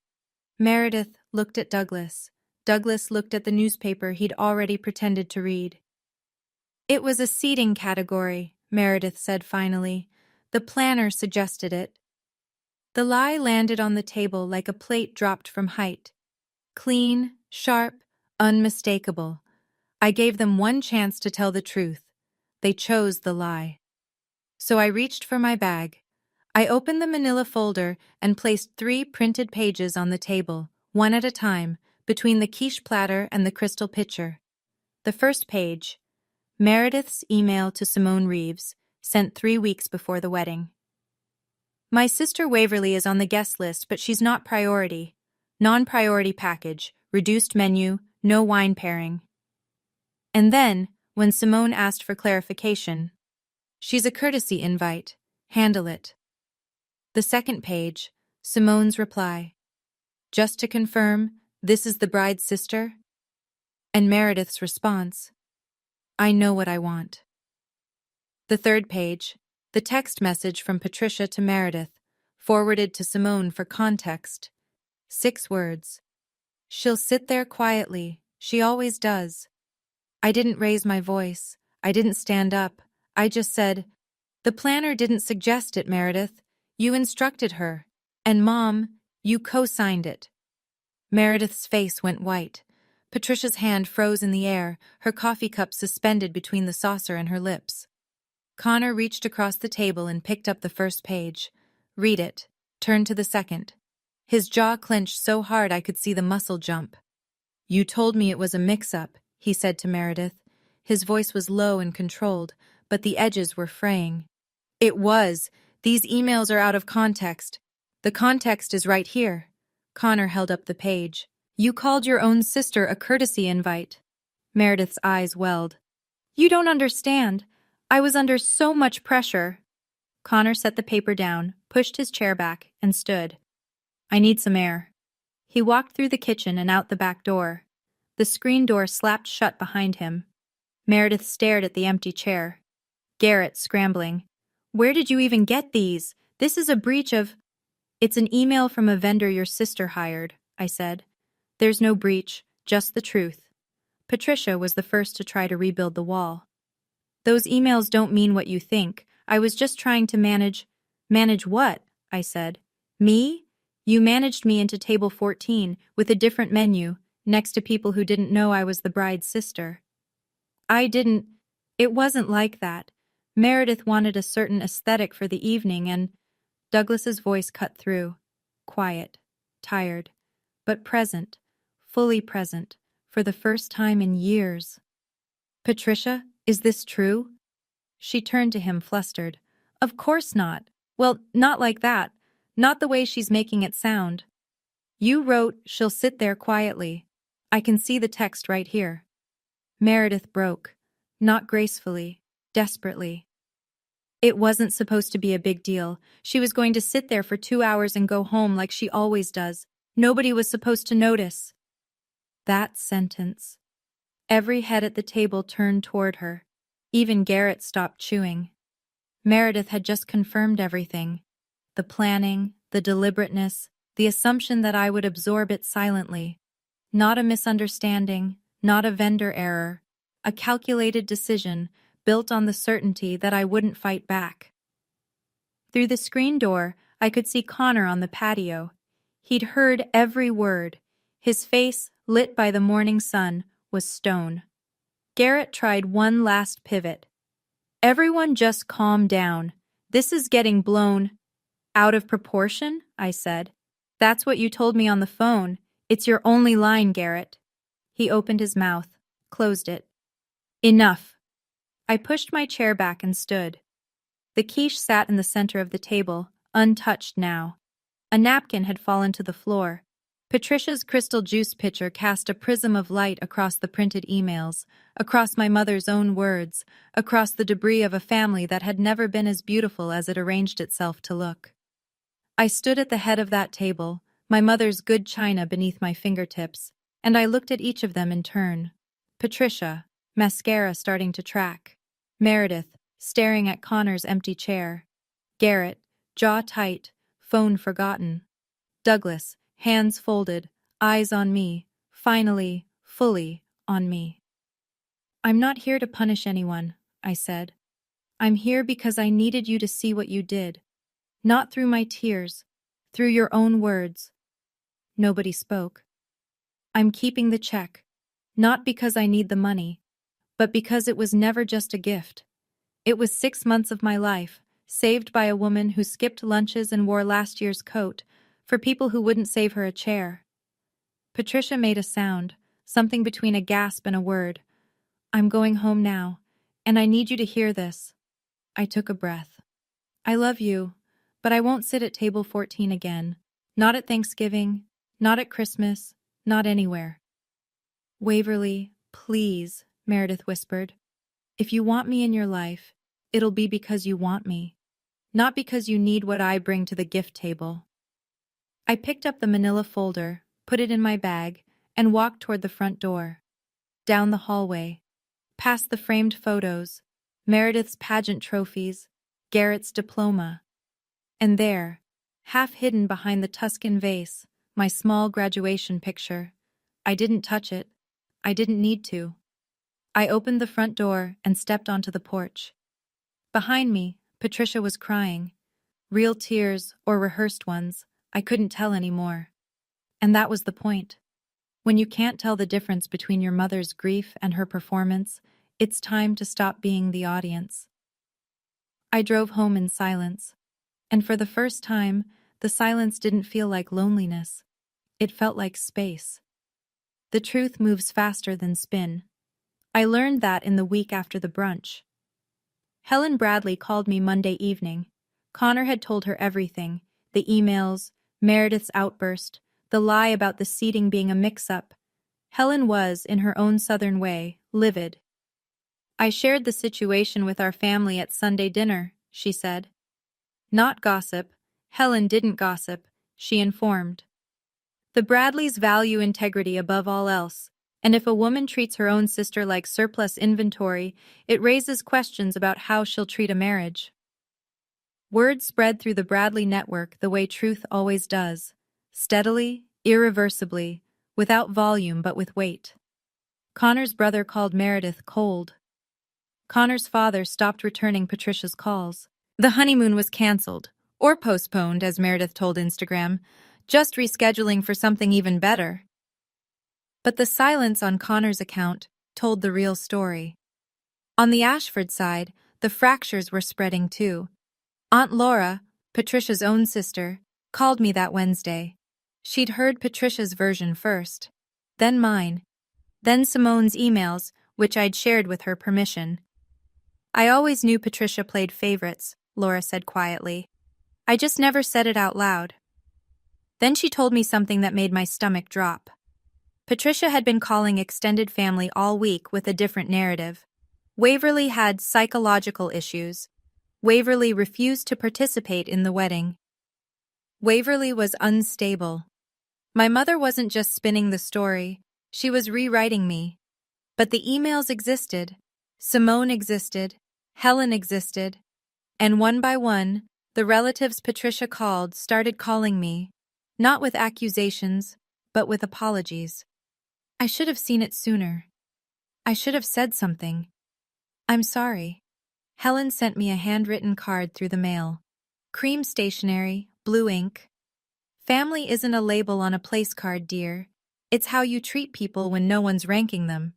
Meredith looked at Douglas. Douglas looked at the newspaper he'd already pretended to read. "It was a seating category," Meredith said finally. "The planner suggested it." The lie landed on the table like a plate dropped from height. Clean, sharp, unmistakable. I gave them one chance to tell the truth. They chose the lie. So I reached for my bag. I opened the manila folder and placed 3 printed pages on the table, one at a time, between the quiche platter and the crystal pitcher. The first page, Meredith's email to Simone Reeves, sent 3 weeks before the wedding. "My sister Waverly is on the guest list, but she's not priority. Non-priority package, reduced menu, no wine pairing." And then, when Simone asked for clarification, "She's a courtesy invite. Handle it." The second page, Simone's reply. "Just to confirm, this is the bride's sister?" And Meredith's response, "I know what I want." The third page, the text message from Patricia to Meredith, forwarded to Simone for context. 6 words. "She'll sit there quietly. She always does." I didn't raise my voice. I didn't stand up. I just said, "The planner didn't suggest it, Meredith. You instructed her. And Mom, you co-signed it." Meredith's face went white. Patricia's hand froze in the air, her coffee cup suspended between the saucer and her lips. Connor reached across the table and picked up the first page. "Read it." Turned to the second. His jaw clenched so hard I could see the muscle jump. "You told me it was a mix-up," he said to Meredith. His voice was low and controlled, but the edges were fraying. "It was. These emails are out of context. The context is right here." Connor held up the page. "You called your own sister a courtesy invite." Meredith's eyes welled. "You don't understand. I was under so much pressure." Connor set the paper down, pushed his chair back, and stood. "I need some air." He walked through the kitchen and out the back door. The screen door slapped shut behind him. Meredith stared at the empty chair. Garrett scrambling. "Where did you even get these? This is a breach of—" "It's an email from a vendor your sister hired," I said. "There's no breach, just the truth." Patricia was the first to try to rebuild the wall. "Those emails don't mean what you think. I was just trying to manage—" "Manage what?" I said. "Me? You managed me into table 14 with a different menu, next to people who didn't know I was the bride's sister." It wasn't like that. Meredith wanted a certain aesthetic for the evening and Douglas's voice cut through. Quiet, tired, but present, fully present, for the first time in years. Patricia, is this true? She turned to him, flustered. Of course not. Well, not like that. Not the way she's making it sound. You wrote, she'll sit there quietly. I can see the text right here. Meredith broke. Not gracefully, desperately. It wasn't supposed to be a big deal. She was going to sit there for 2 hours and go home like she always does. Nobody was supposed to notice. That sentence. Every head at the table turned toward her. Even Garrett stopped chewing. Meredith had just confirmed everything. The planning, the deliberateness, the assumption that I would absorb it silently. Not a misunderstanding, not a vendor error. A calculated decision built on the certainty that I wouldn't fight back. Through the screen door, I could see Connor on the patio. He'd heard every word. His face, lit by the morning sun, was stone. Garrett tried one last pivot. Everyone just calm down. This is getting blown out of proportion, I said. That's what you told me on the phone. It's your only line, Garrett. He opened his mouth, closed it. Enough. I pushed my chair back and stood. The quiche sat in the center of the table, untouched now. A napkin had fallen to the floor. Patricia's crystal juice pitcher cast a prism of light across the printed emails, across my mother's own words, across the debris of a family that had never been as beautiful as it arranged itself to look. I stood at the head of that table, my mother's good china beneath my fingertips, and I looked at each of them in turn. Patricia, mascara starting to track. Meredith, staring at Connor's empty chair. Garrett, jaw tight, phone forgotten. Douglas, hands folded, eyes on me, finally, fully, on me. I'm not here to punish anyone, I said. I'm here because I needed you to see what you did. Not through my tears, through your own words. Nobody spoke. I'm keeping the check, not because I need the money, but because it was never just a gift. It was 6 months of my life, saved by a woman who skipped lunches and wore last year's coat, for people who wouldn't save her a chair. Patricia made a sound, something between a gasp and a word. I'm going home now, and I need you to hear this. I took a breath. I love you, but I won't sit at table 14 again. Not at Thanksgiving, not at Christmas, not anywhere. Waverly, please, Meredith whispered. If you want me in your life, it'll be because you want me, not because you need what I bring to the gift table. I picked up the manila folder, put it in my bag, and walked toward the front door. Down the hallway, past the framed photos, Meredith's pageant trophies, Garrett's diploma. And there, half hidden behind the Tuscan vase, my small graduation picture. I didn't touch it. I didn't need to. I opened the front door and stepped onto the porch. Behind me, Patricia was crying. Real tears or rehearsed ones, I couldn't tell anymore. And that was the point. When you can't tell the difference between your mother's grief and her performance, it's time to stop being the audience. I drove home in silence, and for the first time, the silence didn't feel like loneliness. It felt like space. The truth moves faster than spin. I learned that in the week after the brunch. Helen Bradley called me Monday evening. Connor had told her everything, the emails, Meredith's outburst, the lie about the seating being a mix-up. Helen was, in her own southern way, livid. I shared the situation with our family at Sunday dinner, she said. Not gossip. Helen didn't gossip, she informed. The Bradleys value integrity above all else, and if a woman treats her own sister like surplus inventory, it raises questions about how she'll treat a marriage. Word spread through the Bradley network the way truth always does, steadily, irreversibly, without volume but with weight. Connor's brother called Meredith cold. Connor's father stopped returning Patricia's calls. The honeymoon was canceled, or postponed, as Meredith told Instagram, just rescheduling for something even better. But the silence on Connor's account told the real story. On the Ashford side, the fractures were spreading too. Aunt Laura, Patricia's own sister, called me that Wednesday. She'd heard Patricia's version first, then mine, then Simone's emails, which I'd shared with her permission. I always knew Patricia played favorites, Laura said quietly. I just never said it out loud. Then she told me something that made my stomach drop. Patricia had been calling extended family all week with a different narrative. Waverly had psychological issues. Waverly refused to participate in the wedding. Waverly was unstable. My mother wasn't just spinning the story, she was rewriting me. But the emails existed. Simone existed. Helen existed. And one by one, the relatives Patricia called started calling me, not with accusations, but with apologies. I should have seen it sooner. I should have said something. I'm sorry. Helen sent me a handwritten card through the mail. Cream stationery, blue ink. Family isn't a label on a place card, dear. It's how you treat people when no one's ranking them.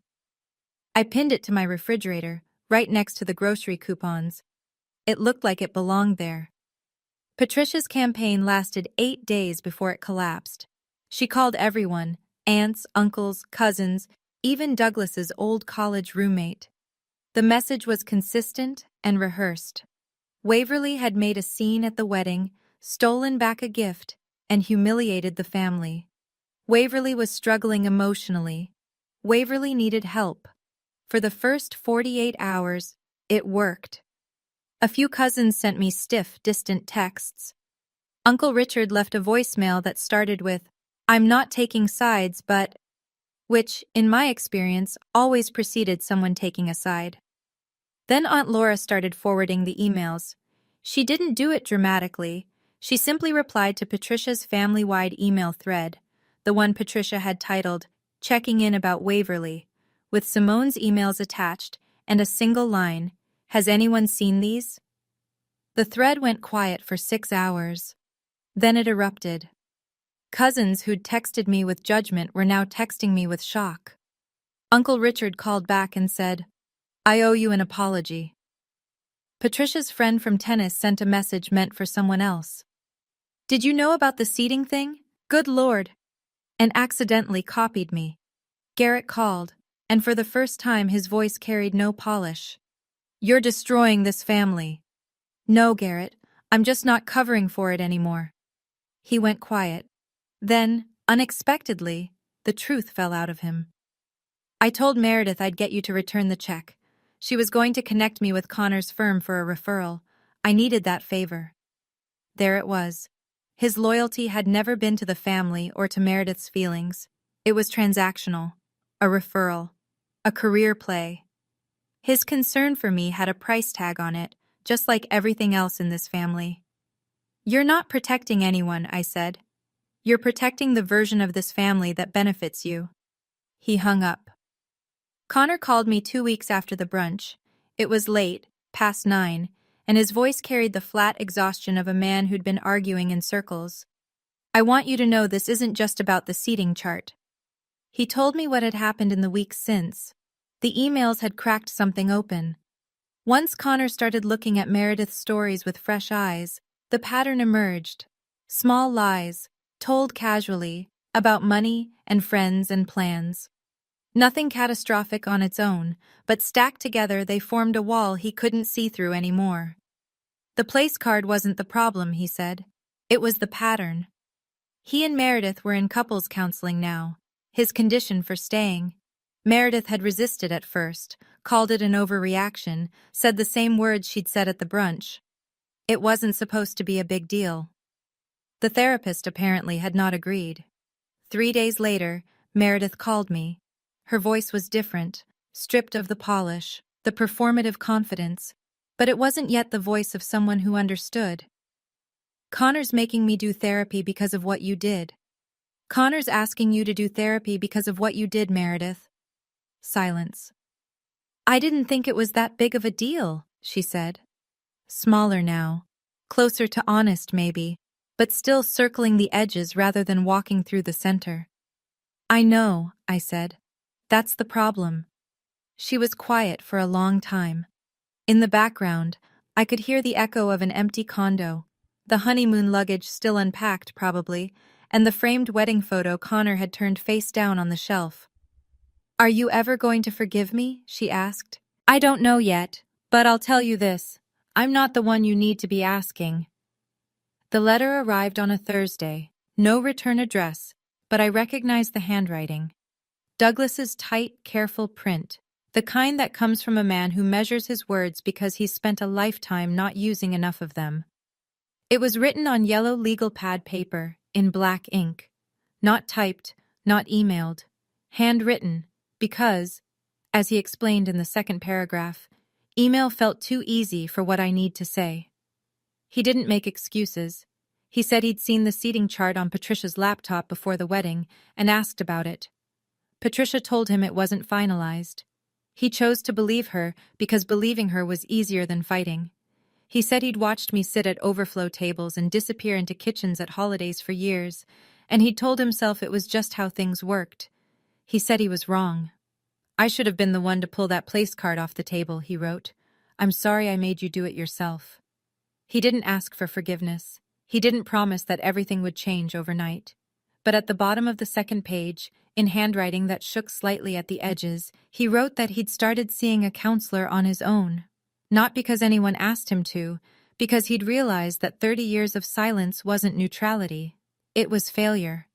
I pinned it to my refrigerator, right next to the grocery coupons. It looked like it belonged there. Patricia's campaign lasted 8 days before it collapsed. She called everyone, aunts, uncles, cousins, even Douglas's old college roommate. The message was consistent and rehearsed. Waverly had made a scene at the wedding, stolen back a gift, and humiliated the family. Waverly was struggling emotionally. Waverly needed help. For the first 48 hours, it worked. A few cousins sent me stiff, distant texts. Uncle Richard left a voicemail that started with, "I'm not taking sides, but," which, in my experience, always preceded someone taking a side. Then Aunt Laura started forwarding the emails. She didn't do it dramatically. She simply replied to Patricia's family-wide email thread, the one Patricia had titled, "Checking in about Waverly," with Simone's emails attached and a single line, "Has anyone seen these?" The thread went quiet for 6 hours. Then it erupted. Cousins who'd texted me with judgment were now texting me with shock. Uncle Richard called back and said, "I owe you an apology." Patricia's friend from tennis sent a message meant for someone else. "Did you know about the seating thing? Good Lord!" And accidentally copied me. Garrett called, and for the first time his voice carried no polish. "You're destroying this family." "No, Garrett, I'm just not covering for it anymore." He went quiet. Then, unexpectedly, the truth fell out of him. "I told Meredith I'd get you to return the check. She was going to connect me with Connor's firm for a referral. I needed that favor." There it was. His loyalty had never been to the family or to Meredith's feelings. It was transactional, a referral, a career play. His concern for me had a price tag on it, just like everything else in this family. "You're not protecting anyone," I said. "You're protecting the version of this family that benefits you." He hung up. Connor called me 2 weeks after the brunch. It was late, past 9, and his voice carried the flat exhaustion of a man who'd been arguing in circles. "I want you to know this isn't just about the seating chart." He told me what had happened in the weeks since. The emails had cracked something open. Once Connor started looking at Meredith's stories with fresh eyes, the pattern emerged. Small lies, told casually, about money and friends and plans. Nothing catastrophic on its own, but stacked together they formed a wall he couldn't see through anymore. The place card wasn't the problem, he said. It was the pattern. He and Meredith were in couples counseling now, his condition for staying. Meredith had resisted at first, called it an overreaction, said the same words she'd said at the brunch. It wasn't supposed to be a big deal. The therapist apparently had not agreed. 3 days later, Meredith called me. Her voice was different, stripped of the polish, the performative confidence, but it wasn't yet the voice of someone who understood. "Connor's making me do therapy because of what you did." "Connor's asking you to do therapy because of what you did, Meredith." Silence. "I didn't think it was that big of a deal," she said. Smaller now, closer to honest maybe, but still circling the edges rather than walking through the center. "I know," I said. "That's the problem." She was quiet for a long time. In the background, I could hear the echo of an empty condo, the honeymoon luggage still unpacked, probably, and the framed wedding photo Connor had turned face down on the shelf. "Are you ever going to forgive me?" she asked. "I don't know yet, but I'll tell you this. I'm not the one you need to be asking." The letter arrived on a Thursday, no return address, but I recognized the handwriting. Douglas's tight, careful print, the kind that comes from a man who measures his words because he's spent a lifetime not using enough of them. It was written on yellow legal pad paper, in black ink. Not typed, not emailed. Handwritten, because, as he explained in the second paragraph, email felt too easy for what I need to say. He didn't make excuses. He said he'd seen the seating chart on Patricia's laptop before the wedding and asked about it. Patricia told him it wasn't finalized. He chose to believe her because believing her was easier than fighting. He said he'd watched me sit at overflow tables and disappear into kitchens at holidays for years, and he'd told himself it was just how things worked. He said he was wrong. "I should have been the one to pull that place card off the table," he wrote. "I'm sorry I made you do it yourself." He didn't ask for forgiveness. He didn't promise that everything would change overnight. But at the bottom of the second page, in handwriting that shook slightly at the edges, he wrote that he'd started seeing a counselor on his own. Not because anyone asked him to, because he'd realized that 30 years of silence wasn't neutrality. It was failure.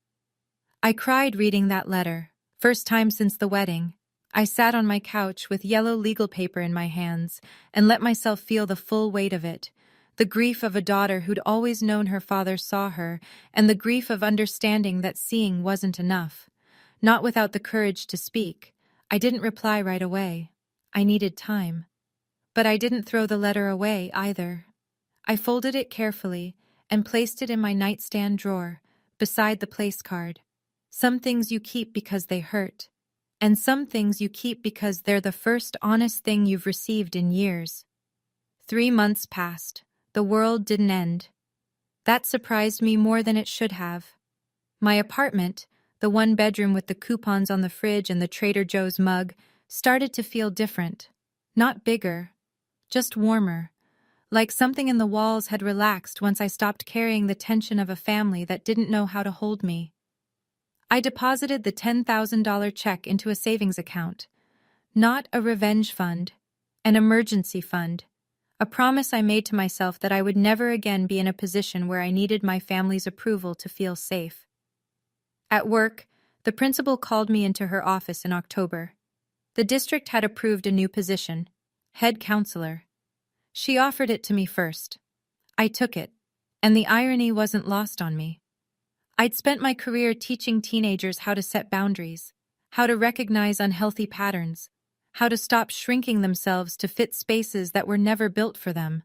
I cried reading that letter, first time since the wedding. I sat on my couch with yellow legal paper in my hands and let myself feel the full weight of it. The grief of a daughter who'd always known her father saw her, and the grief of understanding that seeing wasn't enough. Not without the courage to speak. I didn't reply right away. I needed time. But I didn't throw the letter away either. I folded it carefully and placed it in my nightstand drawer, beside the place card. Some things you keep because they hurt, and some things you keep because they're the first honest thing you've received in years. 3 months passed. The world didn't end. That surprised me more than it should have. My apartment, the one bedroom with the coupons on the fridge and the Trader Joe's mug, started to feel different. Not bigger, just warmer. Like something in the walls had relaxed once I stopped carrying the tension of a family that didn't know how to hold me. I deposited the $10,000 check into a savings account. Not a revenge fund, an emergency fund. A promise I made to myself that I would never again be in a position where I needed my family's approval to feel safe. At work, the principal called me into her office in October. The district had approved a new position, head counselor. She offered it to me first. I took it, and the irony wasn't lost on me. I'd spent my career teaching teenagers how to set boundaries, how to recognize unhealthy patterns, how to stop shrinking themselves to fit spaces that were never built for them.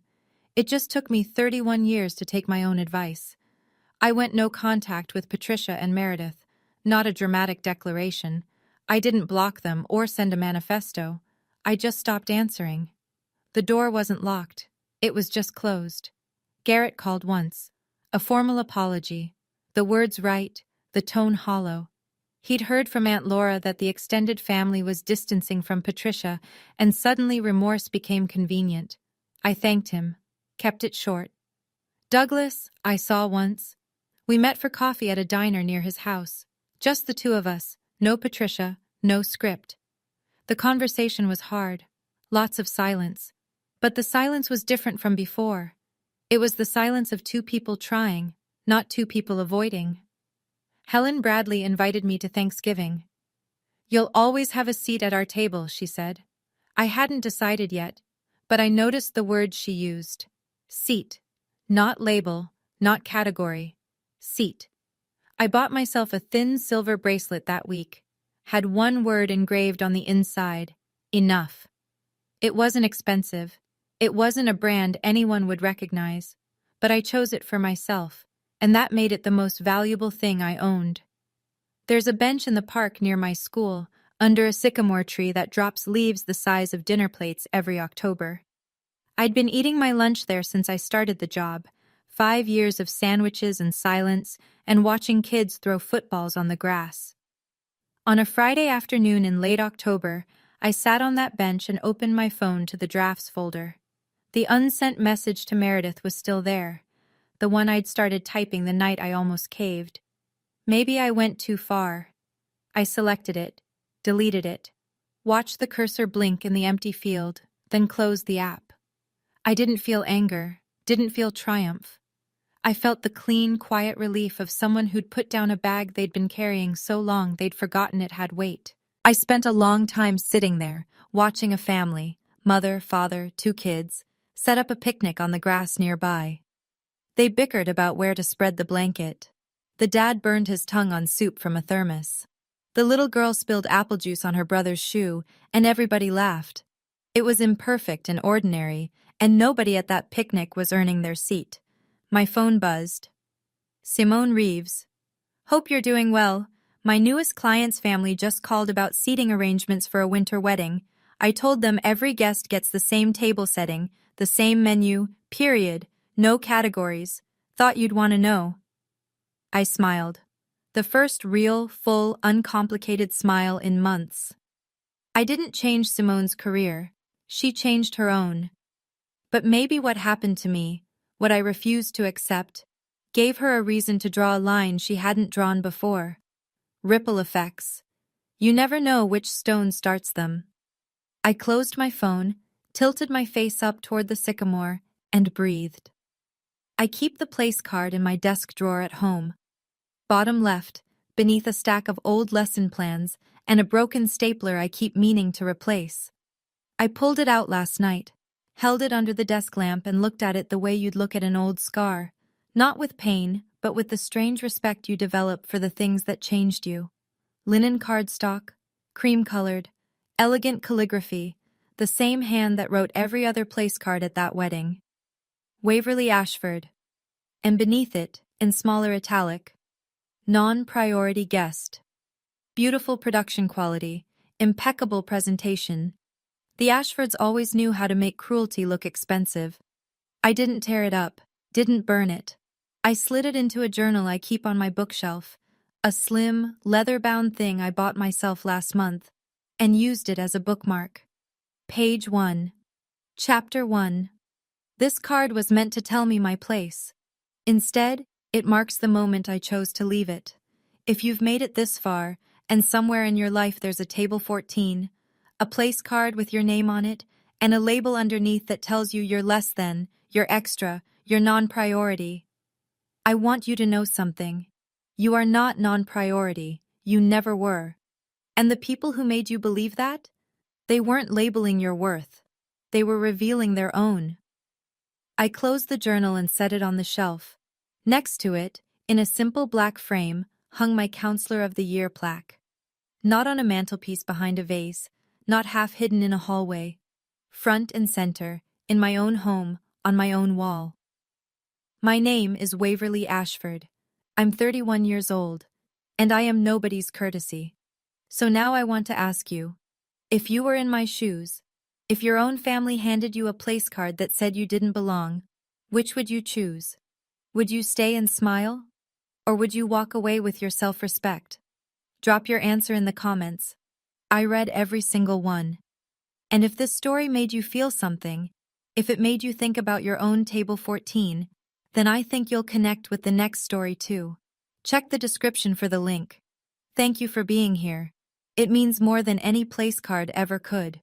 It just took me 31 years to take my own advice. I went no contact with Patricia and Meredith, not a dramatic declaration. I didn't block them or send a manifesto. I just stopped answering. The door wasn't locked. It was just closed. Garrett called once. A formal apology. The words right, the tone hollow. He'd heard from Aunt Laura that the extended family was distancing from Patricia, and suddenly remorse became convenient. I thanked him, kept it short. Douglas, I saw once. We met for coffee at a diner near his house. Just the two of us, no Patricia, no script. The conversation was hard, lots of silence. But the silence was different from before. It was the silence of two people trying, not two people avoiding. Helen Bradley invited me to Thanksgiving. "You'll always have a seat at our table," she said. I hadn't decided yet, but I noticed the word she used. Seat. Not label, not category. Seat. I bought myself a thin silver bracelet that week. Had one word engraved on the inside. Enough. It wasn't expensive. It wasn't a brand anyone would recognize. But I chose it for myself, and that made it the most valuable thing I owned. There's a bench in the park near my school, under a sycamore tree that drops leaves the size of dinner plates every October. I'd been eating my lunch there since I started the job, 5 years of sandwiches and silence, and watching kids throw footballs on the grass. On a Friday afternoon in late October, I sat on that bench and opened my phone to the drafts folder. The unsent message to Meredith was still there, the one I'd started typing the night I almost caved. Maybe I went too far. I selected it, deleted it, watched the cursor blink in the empty field, then closed the app. I didn't feel anger, didn't feel triumph. I felt the clean, quiet relief of someone who'd put down a bag they'd been carrying so long they'd forgotten it had weight. I spent a long time sitting there, watching a family, mother, father, 2 kids, set up a picnic on the grass nearby. They bickered about where to spread the blanket. The dad burned his tongue on soup from a thermos. The little girl spilled apple juice on her brother's shoe, and everybody laughed. It was imperfect and ordinary, and nobody at that picnic was earning their seat. My phone buzzed. Simone Reeves. Hope you're doing well. My newest client's family just called about seating arrangements for a winter wedding. I told them every guest gets the same table setting, the same menu, period, no categories. Thought you'd want to know. I smiled. The first real, full, uncomplicated smile in months. I didn't change Simone's career. She changed her own. But maybe what happened to me, what I refused to accept, gave her a reason to draw a line she hadn't drawn before. Ripple effects. You never know which stone starts them. I closed my phone, tilted my face up toward the sycamore, and breathed. I keep the place card in my desk drawer at home. Bottom left, beneath a stack of old lesson plans and a broken stapler I keep meaning to replace. I pulled it out last night, held it under the desk lamp and looked at it the way you'd look at an old scar, not with pain, but with the strange respect you develop for the things that changed you. Linen cardstock, cream-colored, elegant calligraphy, the same hand that wrote every other place card at that wedding. Waverly Ashford. And beneath it, in smaller italic, non-priority guest. Beautiful production quality, impeccable presentation. The Ashfords always knew how to make cruelty look expensive. I didn't tear it up, didn't burn it. I slid it into a journal I keep on my bookshelf, a slim, leather-bound thing I bought myself last month, and used it as a bookmark. Page 1. Chapter 1. This card was meant to tell me my place. Instead, it marks the moment I chose to leave it. If you've made it this far, and somewhere in your life there's a table 14, a place card with your name on it, and a label underneath that tells you you're less than, you're extra, you're non-priority. I want you to know something. You are not non-priority. You never were. And the people who made you believe that? They weren't labeling your worth. They were revealing their own. I closed the journal and set it on the shelf. Next to it, in a simple black frame, hung my Counselor of the Year plaque. Not on a mantelpiece behind a vase, not half hidden in a hallway. Front and center, in my own home, on my own wall. My name is Waverly Ashford. I'm 31 years old, and I am nobody's courtesy. So now I want to ask you, if you were in my shoes, if your own family handed you a place card that said you didn't belong, which would you choose? Would you stay and smile? Or would you walk away with your self-respect? Drop your answer in the comments. I read every single one. And if this story made you feel something, if it made you think about your own table 14, then I think you'll connect with the next story too. Check the description for the link. Thank you for being here. It means more than any place card ever could.